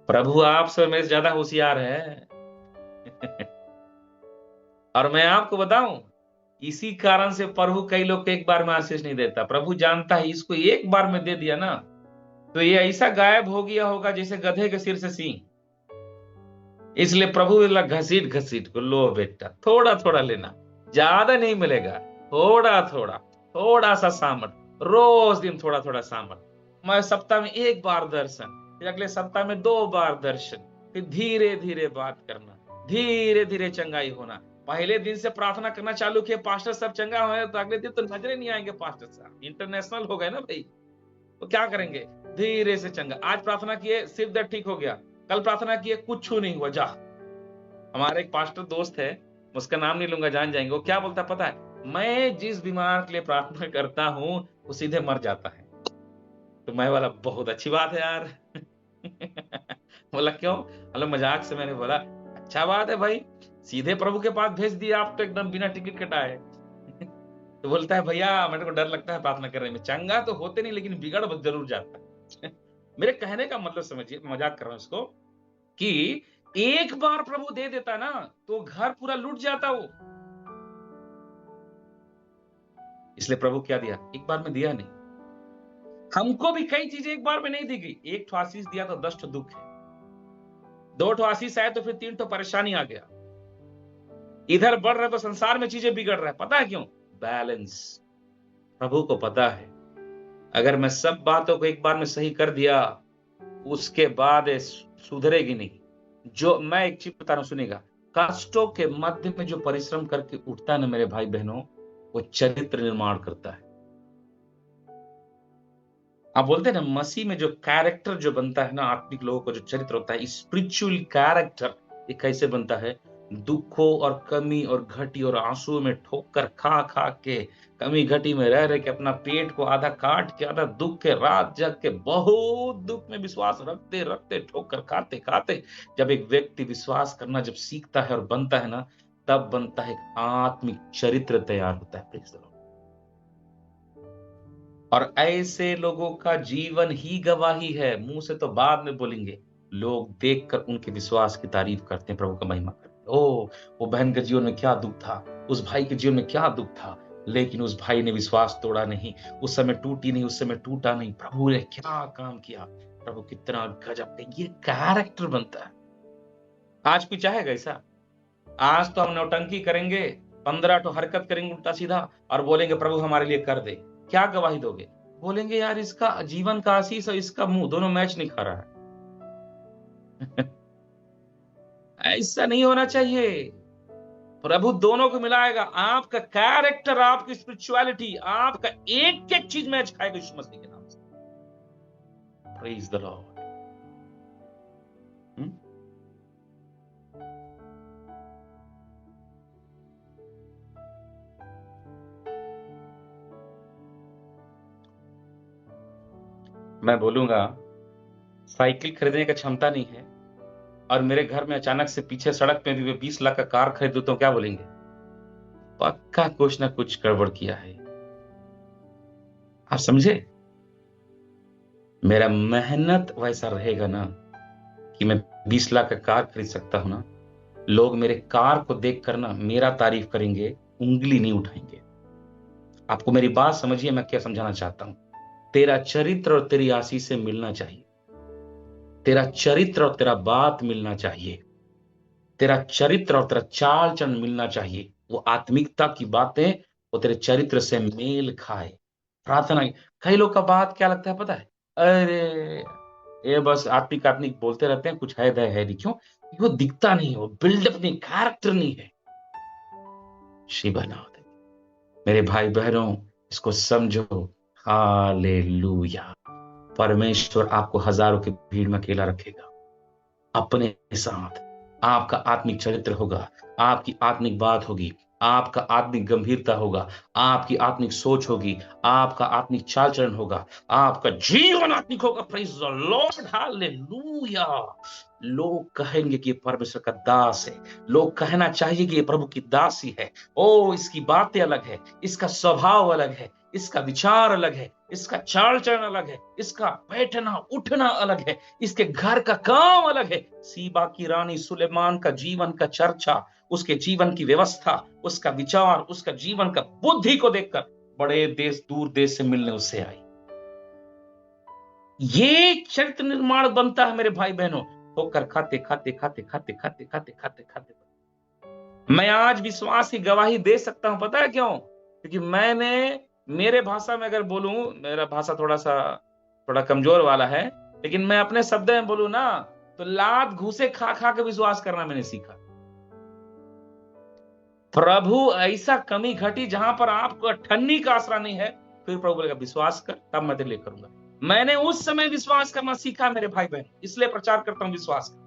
प्रभु आपसे मेरे ज्यादा होशियार है। और मैं आपको बताऊं, इसी कारण से प्रभु कई लोग को एक बार में आशीष नहीं देता। प्रभु जानता है इसको एक बार में दे दिया ना तो ये ऐसा गायब हो गया होगा जैसे गधे के सिर से सींग। इसलिए प्रभु बोला घसीट घसीट को, लो बेटा थोड़ा थोड़ा लेना, ज्यादा नहीं मिलेगा, थोड़ा थोड़ा, थोड़ा सा सामर्थ, रोज दिन थोड़ा थोड़ा सामर्थ। मैं सप्ताह में 1 बार दर्शन, फिर अगले सप्ताह में 2 बार दर्शन, फिर धीरे धीरे बात करना, धीरे धीरे चंगाई होना। पहले दिन से प्रार्थना करना चालू किए, पास्टर साहब चंगा हुए, तो अगले दिन तो नजरे नहीं आएंगे। पास्टर साहब इंटरनेशनल हो गए ना भाई, तो क्या करेंगे? धीरे से चंगा। आज प्रार्थना किए, सिर दर्द ठीक हो गया, कल प्रार्थना किए, कुछ नहीं हुआ, जा। हमारे एक पास्टर दोस्त है, उसका नाम नहीं लूंगा, जान जाएंगे। वो क्या बोलता पता है? मैं जिस बीमार के लिए प्रार्थना करता हूं वो सीधे मर जाता है। तो मैं बोला बहुत अच्छी बात है यार। बोला क्यों? मतलब मजाक से मैंने बोला अच्छा बात है भाई, सीधे प्रभु के पास भेज दिया आप तो, एकदम बिना टिकट कटाए। तो बोलता है भैया मेरे को डर लगता है प्रार्थना करने में, चंगा तो होते नहीं लेकिन बिगड़ जरूर जाता है। मेरे कहने का मतलब समझिए, मजाक कर रहा हूं इसको, कि एक बार प्रभु दे देता ना तो घर पूरा लूट जाता वो। इसलिए प्रभु क्या दिया? एक बार में दिया नहीं। हमको भी कई चीजें एक बार में नहीं दी गई। 1 ठो आशीष दिया तो 10 ठो दुख है, 2 ठो आशीष आए तो फिर 3 ठो परेशानी आ गया। इधर बढ़ रहे तो संसार में चीजें बिगड़ रहा है। पता है क्यों? बैलेंस। प्रभु को पता है अगर मैं सब बातों को एक बार में सही कर दिया, उसके बाद ये सुधरेगी नहीं। जो मैं एक चीज बता रहा हूं, सुनिएगा, कष्टों के मध्य में जो परिश्रम करके उठता है ना मेरे भाई बहनों, वो चरित्र निर्माण करता है। आप बोलते हैं ना, मसीह में जो कैरेक्टर जो बनता है ना, आत्मिक लोगों का जो चरित्र होता है, स्पिरिचुअल कैरेक्टर, ये कैसे बनता है? दुखों और कमी और घटी और आंसू में ठोकर खा खा के, कमी घटी में रह रह के अपना पेट को आधा काट के, आधा दुख के रात जग के, बहुत दुख में विश्वास रखते रखते, ठोकर खाते खाते, जब एक व्यक्ति विश्वास करना जब सीखता है और बनता है ना, तब बनता है एक आत्मिक चरित्र तैयार होता है। Praise the Lord. और ऐसे लोगों का जीवन ही गवाही है। मुंह से तो बाद में बोलेंगे, लोग देखकर उनके विश्वास की तारीफ करते हैं, प्रभु का महिमा करते हैं। ओ, वो बहन के जीवन में क्या दुख था, उस भाई के जीवन में क्या दुख था, लेकिन उस भाई ने विश्वास तोड़ा नहीं, उस समय टूटी नहीं, उस समय टूटा नहीं। प्रभु ने क्या काम किया, प्रभु कितना गजब का, ये कैरेक्टर बनता है। आज कोई चाहेगा ऐसा? आज तो हम नौटंकी करेंगे, 15 तो हरकत करेंगे उल्टा सीधा और बोलेंगे प्रभु हमारे लिए कर दे। क्या गवाही दोगे? बोलेंगे यार इसका जीवन का आशीष और इसका मुंह दोनों मैच नहीं खा रहा है। ऐसा नहीं होना चाहिए। प्रभु दोनों को मिलाएगा। आपका कैरेक्टर, आपकी स्पिरिचुअलिटी, आपका एक एक चीज मैच खाएगा यीशु मसीह के नाम से। Praise the Lord. मैं बोलूंगा, साइकिल खरीदने की क्षमता नहीं है और मेरे घर में अचानक से पीछे सड़क पे भी 20 लाख का कार खरीदूं तो क्या बोलेंगे? पक्का कुछ ना कुछ गड़बड़ किया है। आप समझे? मेरा मेहनत वैसा रहेगा ना कि मैं 20 लाख का कार खरीद सकता हूं ना, लोग मेरे कार को देख कर ना मेरा तारीफ करेंगे, उंगली नहीं उठाएंगे। आपको मेरी बात समझिए, मैं क्या समझाना चाहता हूं। तेरा चरित्र और तेरी आशीष से मिलना चाहिए। तेरा चरित्र और तेरा बात मिलना चाहिए। तेरा चरित्र और तेरा चाल चलन मिलना चाहिए। वो आत्मिकता की बातें वो तेरे चरित्र से मेल खाए। प्रार्थना, कई लोग का बात क्या लगता है पता है? अरे ये बस आत्मिक आत्मिक बोलते रहते हैं, कुछ है नहीं। क्यों? वो दिखता नहीं है, वो बिल्डअप नहीं, कैरेक्टर नहीं है। शिबना, मेरे भाई बहनों, इसको समझो। हालेलुया। परमेश्वर आपको हजारों की भीड़ में अकेला रखेगा अपने साथ। आपका आत्मिक चरित्र होगा, आपकी आत्मिक बात होगी, आपका आत्मिक गंभीरता होगा, आपकी आत्मिक सोच होगी, आपका आत्मिक चाल चलन होगा, आपका जीवन आत्मिक होगा। Praise the Lord, hallelujah. लोग कहेंगे कि ये परमेश्वर का दास है। लोग कहना चाहिए कि ये प्रभु की दासी है। ओ, इसकी बातें अलग है, इसका स्वभाव अलग है, इसका विचार अलग है, इसका चाल चलन अलग है, इसका बैठना उठना अलग है, इसके घर का काम अलग है। सीबा की रानी सुलेमान का जीवन का चर्चा, उसके जीवन की व्यवस्था, उसका विचार, उसका जीवन का बुद्धि को देखकर बड़े देश, दूर देश से मिलने उससे आई। ये चरित्र निर्माण बनता है मेरे भाई बहनों, होकर खाते खाते खाते खाते खाते खाते खाते खाते। मैं आज विश्वास की गवाही दे सकता हूं, पता है क्यों? क्योंकि मैंने, मेरे भाषा में अगर बोलूं, मेरा भाषा थोड़ा कमजोर वाला है, लेकिन मैं अपने शब्द में बोलूं ना, तो लात घूसे खा खा के विश्वास करना मैंने सीखा। प्रभु ऐसा कमी घटी जहां पर आपको ठन्नी का आसरा नहीं है, फिर प्रभु बोलेगा विश्वास कर, तब मैं तेरे लिए करूंगा। मैंने उस समय विश्वास करना सीखा मेरे भाई बहन, इसलिए प्रचार करता हूं विश्वास का।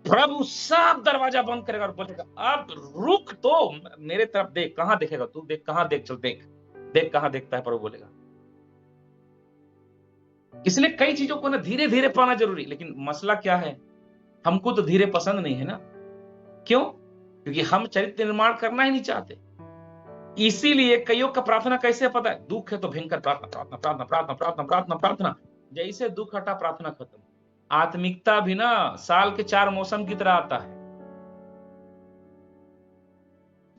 प्रभु सब दरवाजा बंद करेगा और बोलेगा अब रुक तो, मेरे तरफ देख। कहां देखेगा तू? देख, कहां देख, चल देख, देख कहां देखता है, प्रभु बोलेगा। इसलिए कई चीजों को ना धीरे धीरे पाना जरूरी, लेकिन मसला क्या है, हमको तो धीरे पसंद नहीं है ना। क्यों? क्योंकि हम चरित्र निर्माण करना ही नहीं चाहते। इसीलिए कईयों का प्रार्थना कैसे पता है? दुख है तो भयंकर प्रार्थना प्रार्थना प्रार्थना प्रार्थना प्रार्थना प्रार्थना प्रार्थना, जैसे दुख हटा प्रार्थना खत्म। आत्मिकता भी ना साल के 4 मौसम की तरह आता है।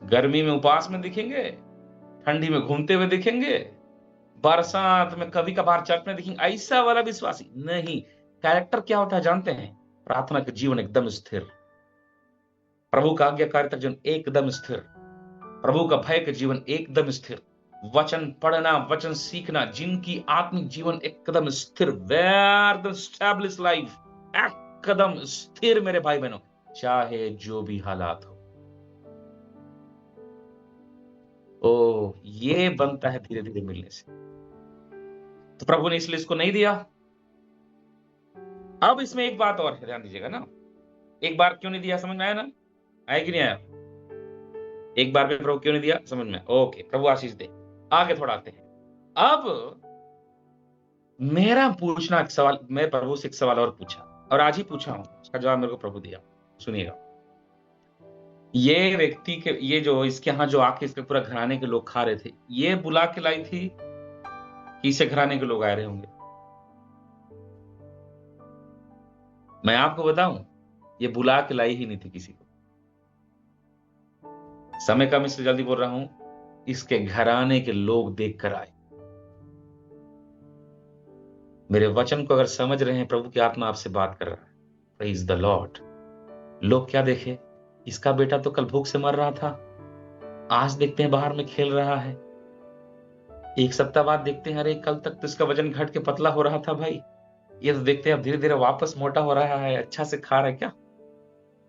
गर्मी में उपवास में दिखेंगे, ठंडी में घूमते हुए दिखेंगे, बरसात में कभी कभार चर्च में दिखेंगे। ऐसा वाला विश्वासी नहीं। कैरेक्टर क्या होता है जानते हैं? प्रार्थना का जीवन एकदम स्थिर, प्रभु का आज्ञाकारिता जीवन एकदम स्थिर, प्रभु का भय का जीवन एकदम स्थिर, वचन पढ़ना, वचन सीखना, जिनकी आत्मिक जीवन एकदम स्थिर, वेयर द स्टैब्लिश लाइफ, एकदम स्थिर मेरे भाई बहनों, चाहे जो भी हालात हो। ओ, ये बनता है धीरे धीरे मिलने से। तो प्रभु ने इसलिए इसको नहीं दिया। अब इसमें एक बात और है, ध्यान दीजिएगा ना, एक बार क्यों नहीं दिया, समझ में आया ना? आया कि नहीं आया? एक बार में प्रभु क्यों नहीं दिया, समझ में? ओके, प्रभु आशीष दे। आगे थोड़ा आते हैं। अब मेरा पूछना एक सवाल, मैं प्रभु से एक सवाल और पूछा, और आज ही पूछा हूं, उसका जवाब मेरे को प्रभु दिया। सुनिएगा, ये व्यक्ति के, ये जो इसके यहाँ जो आके इसके पूरा घराने के लोग खा रहे थे, ये बुला के लाई थी कि इसे घराने के लोग आए रहे होंगे? मैं आपको बताऊं, ये बुला के लाई ही नहीं थी किसी को। समय कम इसलिए जल्दी बोल रहा हूं, इसके घराने के लोग देख कर आए। मेरे वचन को अगर समझ रहे हैं, प्रभु की आत्मा आपसे बात कर रहा है, प्रेज द लॉर्ड। लोग क्या देखे, इसका बेटा तो कल भूख से मर रहा था, आज देखते हैं बाहर में खेल रहा है। एक सप्ताह बाद देखते हैं, अरे कल तक तो इसका वजन घट के पतला हो रहा था भाई, ये तो देखते हैं अब धीरे धीरे वापस मोटा हो रहा है, अच्छा से खा रहा है क्या।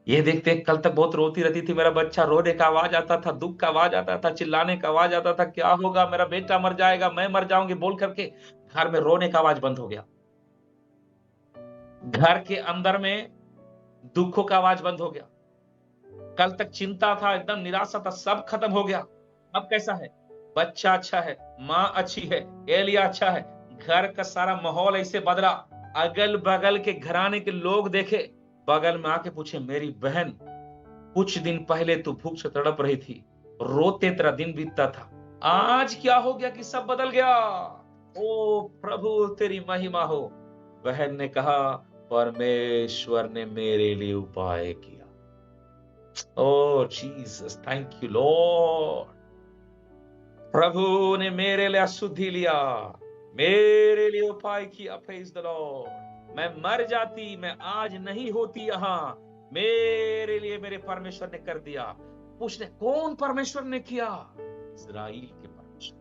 ये देखते हैं, कल तक बहुत रोती रहती थी मेरा बच्चा, रोने का आवाज आता था, दुख का आवाज आता था, चिल्लाने का आवाज आता था, क्या होगा, मेरा बेटा मर जाएगा, मैं मर जाऊंगी बोल करके घर में रोने का आवाज बंद हो गया। घर के अंदर में दुखों का आवाज बंद हो गया। कल तक चिंता था, एकदम निराशा था, सब खत्म हो गया। अब कैसा है, बच्चा अच्छा है, माँ अच्छी है, एलिया अच्छा है, घर का सारा माहौल ऐसे बदला। अगल बगल के घराने के लोग देखे, बगल में आके पूछे, मेरी बहन, कुछ दिन पहले तू भूख से तड़प रही थी, रोते तेरा दिन बीतता था, आज क्या हो गया कि सब बदल गया? ओ प्रभु तेरी महिमा हो। बहन ने कहा, परमेश्वर ने मेरे लिए उपाय किया। ओ जीसस, थैंक यू लॉर्ड। प्रभु ने मेरे लिए अशुद्धि लिया, मेरे लिए उपाय किया, प्रेज द लॉर्ड। मैं मर जाती, मैं आज नहीं होती यहां, मेरे लिए मेरे परमेश्वर ने कर दिया। पूछने कौन परमेश्वर ने किया? इस्राएल के परमेश्वर।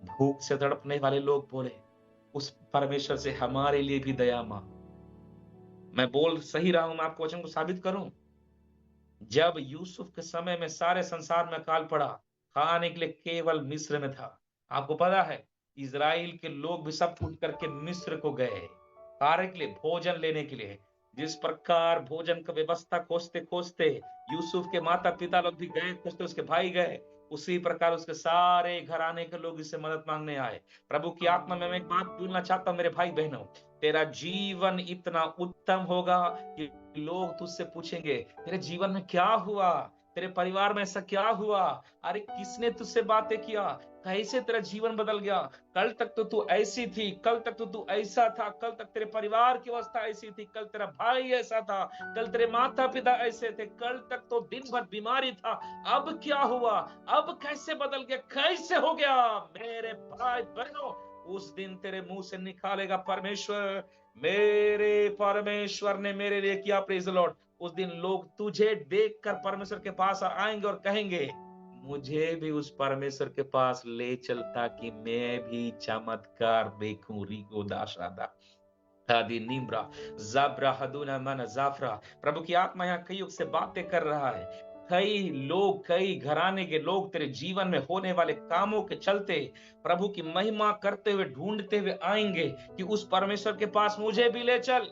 भूख से तड़पने वाले लोग बोले, उस परमेश्वर से हमारे लिए भी दया मांग। मैं बोल सही रहा हूं, मैं आपको वचन को साबित करूं। जब यूसुफ के समय में सारे संसार में अकाल पड़ा, खाने के लिए केवल मिस्र में था। आपको पता है, इजराइल के लोग भी सब उठ करके मिस्र को गए कार्य के लिए, भोजन लेने के लिए। जिस प्रकार भोजन का व्यवस्था खोजते खोजते यूसुफ के माता पिता लोग भी गए, खोजते उसके भाई गए, उसी प्रकार उसके सारे घराने के लोग इससे मदद मांगने आए। प्रभु की आत्मा में मैं एक बात बोलना चाहता हूं मेरे भाई बहनों, तेरा जीवन इतना उत्तम होगा कि लोग तुझसे पूछेंगे, तेरे जीवन में क्या हुआ, तेरे परिवार में ऐसा क्या हुआ, अरे किसने तुझसे बातें किया, कैसे तेरा जीवन बदल गया। कल तक तो तू ऐसी थी, कल तक तो तू ऐसा था, कल तक तेरे परिवार की अवस्था ऐसी थी, कल तेरा भाई ऐसा था, कल तेरे माता पिता ऐसे थे, कल तक तो दिन भर बीमारी था, अब क्या हुआ, अब कैसे बदल गया, कैसे हो गया। मेरे भाई बहनों, उस दिन तेरे मुंह से निकालेगा, परमेश्वर, मेरे परमेश्वर ने मेरे लिए किया, प्रेज द लॉर्ड। उस दिन लोग तुझे देखकर परमेश्वर के पास आएंगे और कहेंगे, मुझे भी उस परमेश्वर के पास ले चलता कि मैं भी चमत्कार देखूं। रिको दाशादा आदि निम्रा जाब्रा हदुना मन जाफरा। प्रभु की आत्मा यहाँ कईयों से बातें कर रहा है। कई लोग, कई घराने के लोग तेरे जीवन में होने वाले कामों के चलते प्रभु की महिमा करते हुए, ढूंढते हुए आएंगे कि उस परमेश्वर के पास मुझे भी ले चल।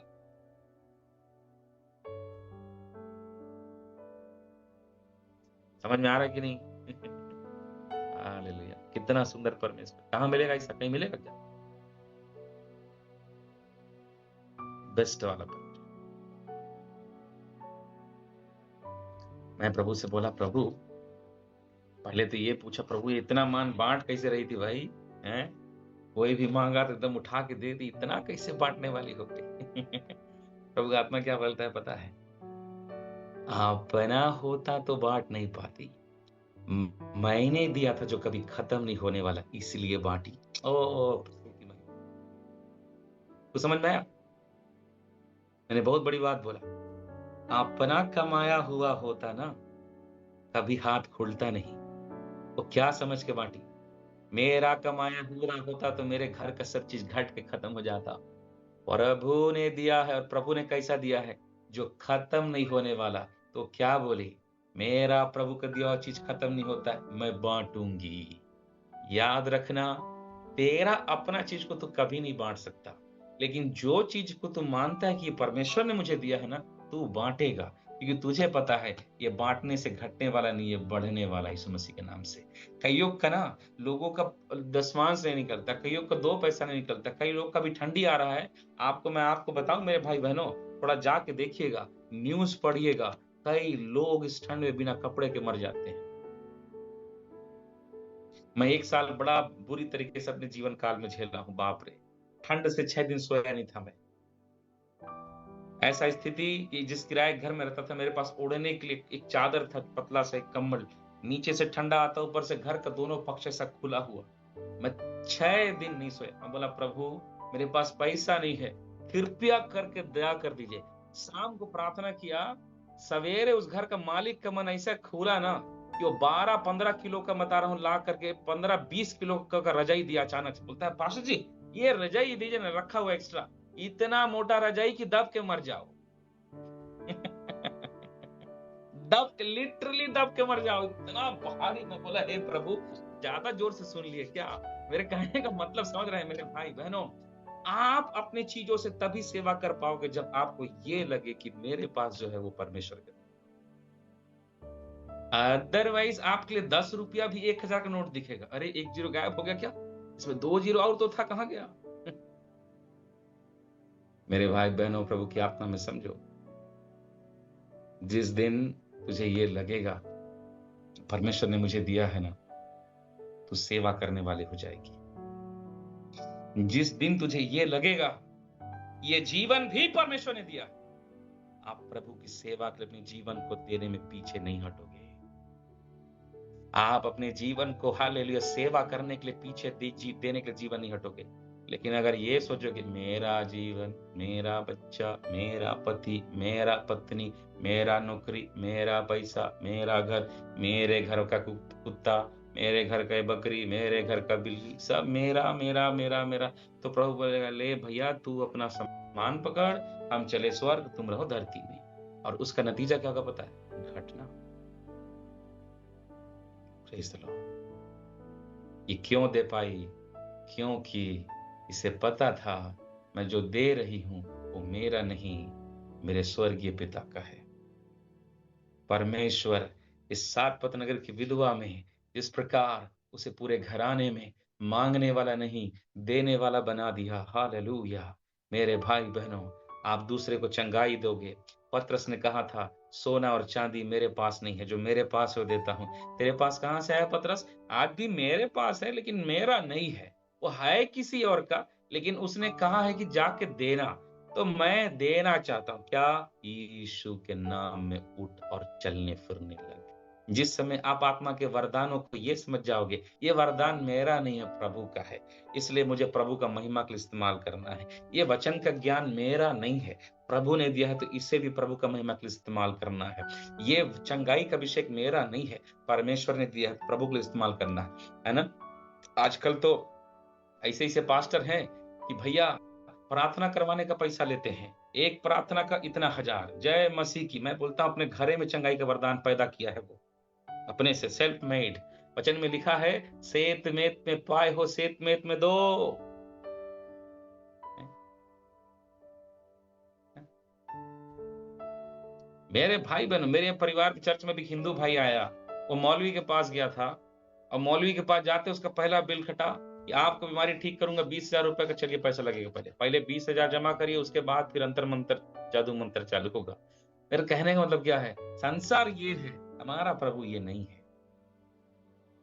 समझ में आ रहा है कि नहीं? हालेलुया, कितना सुंदर परमेश्वर। कहां मिलेगा ऐसा, कहीं मिलेगा क्या? बेस्ट वाला परमेश्वर। मैं प्रभु से बोला, प्रभु पहले तो ये पूछा, प्रभु ये इतना मान बांट कैसे रही थी भाई, हैं? कोई भी मांगा तो एकदम उठा के दे दी, इतना कैसे बांटने वाली हो गई? प्रभु का आत्मा क्या बोलता है पता है? अपना होता तो बांट नहीं पाती, मैंने दिया था जो कभी खत्म नहीं होने वाला, इसलिए बांटी। ओ, तो समझ में आया? मैंने बहुत बड़ी बात बोला। अपना कमाया हुआ होता ना, कभी हाथ खुलता नहीं, वो क्या समझ के बांटी? मेरा कमाया पूरा होता तो मेरे घर का सब चीज घट के खत्म हो जाता। प्रभु ने दिया है, और प्रभु ने कैसा दिया है? जो खत्म नहीं होने वाला। तो क्या बोली? मेरा प्रभु का दिया हुआ चीज खत्म नहीं होता है, मैं बांटूंगी। याद रखना, तेरा अपना चीज को तू कभी नहीं बांट सकता, लेकिन जो चीज को तू मानता है कि ये परमेश्वर ने मुझे दिया है ना, तू बांटेगा, क्योंकि तुझे पता है ये बांटने से घटने वाला नहीं, ये बढ़ने वाला है यीशु मसीह के नाम से। कईयों का ना, लोगों का दसवांश नहीं निकलता, कईयों का 2 पैसा नहीं निकलता, कई लोग का भी ठंडी आ रहा है। मैं आपको बताऊं मेरे भाई बहनों, थोड़ा जाके देखिएगा, न्यूज पढ़िएगा, कई लोग इस ठंड में बिना कपड़े के मर जाते हैं। मैं 1 साल बड़ा बुरी तरीके से अपने जीवन काल में झेला हूँ, बाप रे! ठंड से 6 दिन सोया नहीं था मैं। ऐसा स्थिति कि जिस किराए घर में रहता था, मेरे पास ओढ़ने के लिए एक चादर था, पतला सा एक कंबल। नीचे से ठंडा आता, ऊपर से घर का दोनों पक्ष ऐसा खुला हुआ। मैं 6 दिन नहीं सोया। मैं बोला, प्रभु मेरे पास पैसा नहीं है, कृपया करके दया कर दीजिए। शाम को प्रार्थना किया, सवेरे उस घर का मालिक का मन ऐसा खुला ना कि वो 12-15 किलो का, बता रहा हूँ, ला करके 15-20 किलो का रजाई दिया अचानक से। बोलता है, पास्टर जी ये रजाई दीजिए ना, रखा हुआ एक्स्ट्रा। इतना मोटा रजाई कि दब के मर जाओ। लिटरली दब के मर जाओ, इतना भारी। मैं बोला, हे प्रभु, ज्यादा जोर से सुन लिए क्या? मेरे कहने का मतलब समझ रहे हैं मेरे भाई बहनों? आप अपनी चीजों से तभी सेवा कर पाओगे जब आपको ये लगे कि मेरे पास जो है वो परमेश्वर का। अदरवाइज आपके लिए 10 रुपया भी 1000 का नोट दिखेगा। अरे 1 जीरो गायब हो गया क्या? इसमें 2 जीरो और तो था, कहां गया? मेरे भाई बहनों, प्रभु की आत्मा में समझो, जिस दिन तुझे ये लगेगा परमेश्वर ने मुझे दिया है ना, तू सेवा करने वाली हो जाएगी। जिस दिन तुझे ये लगेगा ये जीवन भी परमेश्वर ने दिया, आप प्रभु की सेवा के लिए अपने जीवन को देने में पीछे नहीं हटोगे। आप अपने जीवन को हालेलुया सेवा करने के लिए पीछे देने के लिए जीवन नहीं हटोगे। लेकिन अगर ये सोचोगे मेरा जीवन, मेरा बच्चा, मेरा पति, मेरा पत्नी, मेरा नौकरी, मेरा पैसा, मेरा घर, मेरे घर का कुत्ता, मेरे घर का बकरी, मेरे घर का बिल्ली, सब मेरा मेरा मेरा मेरा, तो प्रभु बोलेगा, ले भैया तू अपना सामान पकड़, हम चले स्वर्ग, तुम रहो धरती में। और उसका नतीजा क्या होगा पता है? घटना। Praise the Lord. ये क्यों दे पाई? क्योंकि इसे पता था मैं जो दे रही हूं वो मेरा नहीं, मेरे स्वर्गीय पिता का है। परमेश्वर इस सातपत नगर की विधवा में जिस प्रकार उसे पूरे घराने में मांगने वाला नहीं, देने वाला बना दिया। हालेलुया। मेरे भाई बहनों, आप दूसरे को चंगाई दोगे। पतरस ने कहा था, सोना और चांदी मेरे पास नहीं है, जो मेरे पास है वो देता हूं। तेरे पास कहां से आया पतरस? आज भी मेरे पास है, लेकिन मेरा नहीं है, वो है किसी और का। लेकिन उसने कहा है कि जाके देना, तो मैं देना चाहता हूं। क्या? यीशु के नाम में उठ और चलने फिरने लग। जिस समय आप आत्मा के वरदानों को ये समझ जाओगे, ये वरदान मेरा नहीं है, प्रभु का है, इसलिए मुझे प्रभु का महिमा के लिए इस्तेमाल करना है। ये वचन का ज्ञान मेरा नहीं है, प्रभु ने दिया है, तो इसे भी प्रभु का महिमा के लिए इस्तेमाल करना है। ये चंगाई का अभिषेक मेरा नहीं है, परमेश्वर ने दिया है, प्रभु के लिए इस्तेमाल करना है ना? आजकल तो ऐसे ऐसे पास्टर हैं कि भैया प्रार्थना करवाने का पैसा लेते हैं, एक प्रार्थना का इतना 1000। जय मसीह की। मैं बोलता हूं अपने घरे में चंगाई का वरदान पैदा किया है वो, अपने से सेल्फ मेड। वचन में लिखा है, सेत मेत में पाए हो, सेत मेत में दो। मेरे भाई बहन, मेरे परिवार के चर्च में भी हिंदू भाई आया, वो मौलवी के पास गया था, और मौलवी के पास जाते उसका पहला बिल खटा कि आपको बीमारी ठीक करूंगा, 20,000 रुपए का। चलिए पैसा लगेगा, पहले 20,000 जमा करिए, उसके बाद फिर अंतर मंत्र जादू मंत्र चालू होगा। मेरे कहने का मतलब क्या है? संसार ये है, हमारा प्रभु ये नहीं है।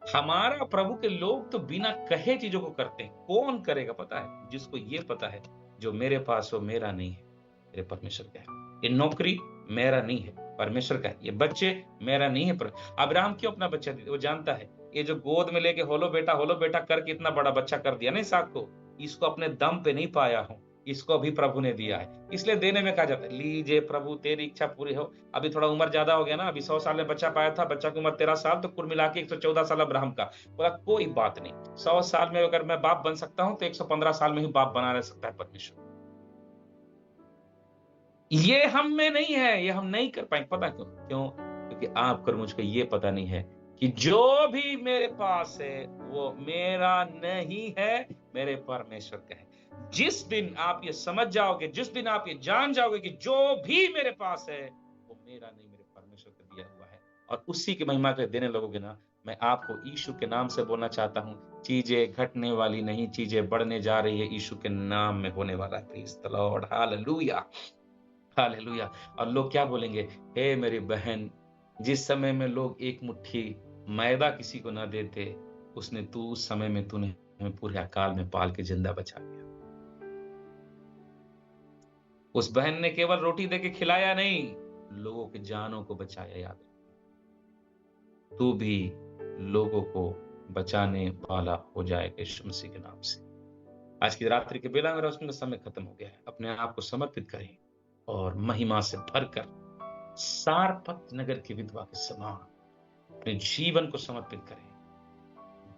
हमारा प्रभु के लोग तो बिना कहे चीजों को करते हैं। कौन करेगा पता है? जिसको ये पता है जो मेरे पास हो मेरा नहीं है, मेरे परमेश्वर का है। ये नौकरी मेरा नहीं है, परमेश्वर का है। ये बच्चे मेरा नहीं है, पर अब्राहम क्यों अपना बच्चा दे? वो जानता है ये जो गोद में लेके होलो बेटा करके इतना बड़ा बच्चा कर दिया ना इसहाक को, इसको अपने दम पे नहीं पाया हूं, इसको भी प्रभु ने दिया है, इसलिए देने में कहा जाता है, लीजिए प्रभु तेरी इच्छा पूरी हो। अभी थोड़ा उम्र ज्यादा हो गया ना, अभी 100 साल में बच्चा पाया था, बच्चा की उम्र 13 साल, तो कुल मिला के 114 साल अब्राहम का। बोला कोई बात नहीं, 100 साल में अगर मैं बाप बन सकता हूं तो 115 साल में ही बाप बना रह सकता है परमेश्वर। ये हम में नहीं है, ये हम नहीं कर पाएंगे। पता क्यों? क्योंकि आपको और मुझको ये पता नहीं है कि जो भी मेरे पास है वो मेरा नहीं है, मेरे परमेश्वर का है। जिस दिन आप ये समझ जाओगे, जिस दिन आप ये जान जाओगे कि जो भी मेरे पास है वो मेरा नहीं, मेरे परमेश्वर का दिया हुआ है, और उसी की महिमा के देने लगोगे ना, मैं आपको यीशु के नाम से बोलना चाहता हूं, चीजें घटने वाली नहीं, चीजें बढ़ने जा रही है, यीशु के नाम में होने वाला है। Praise the Lord, hallelujah, hallelujah. और लोग क्या बोलेंगे? हे मेरी बहन, जिस समय में लोग एक मुट्ठी मैदा किसी को ना देते, उस समय में तूने हमें पूरे अकाल में पाल के जिंदा बचा लिया। उस बहन ने केवल रोटी देके खिलाया नहीं, लोगों के जानों को बचाया। याद रख, तू भी लोगों को बचाने वाला हो जाएगा यीशु मसीह के नाम से। आज की रात्रि के बेला मेरा उसमें समय खत्म हो गया है। अपने आप को समर्पित करें और महिमा से भरकर सारपत नगर की विधवा के समान अपने जीवन को समर्पित करें।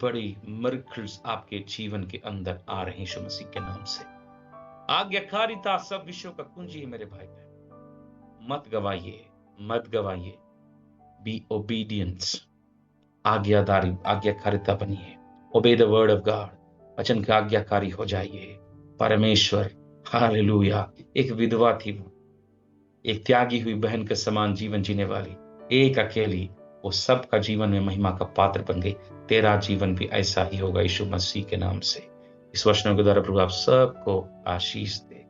बड़ी मिरेकल्स आपके जीवन के अंदर आ रहे हैं यीशु मसीह के नाम से। आज्ञाकारिता सब विषयों का कुंजी है मेरे भाई बहन। मत गवाइए, मत गवाइए। बी ओबीडियंस, आज्ञाकारिता बनिए। Obey the word of God, वचन के आज्ञाकारी हो जाइए। परमेश्वर, हालेलुया। एक विधवा थी वो, एक त्यागी हुई बहन के समान जीवन जीने वाली, एक अकेली, वो सबका जीवन में महिमा का पात्र बन गई। तेरा जीवन भी ऐसा ही होगा यीशु मसीह के नाम से। इस वचनों के द्वारा प्रभु आप सबको आशीष दे।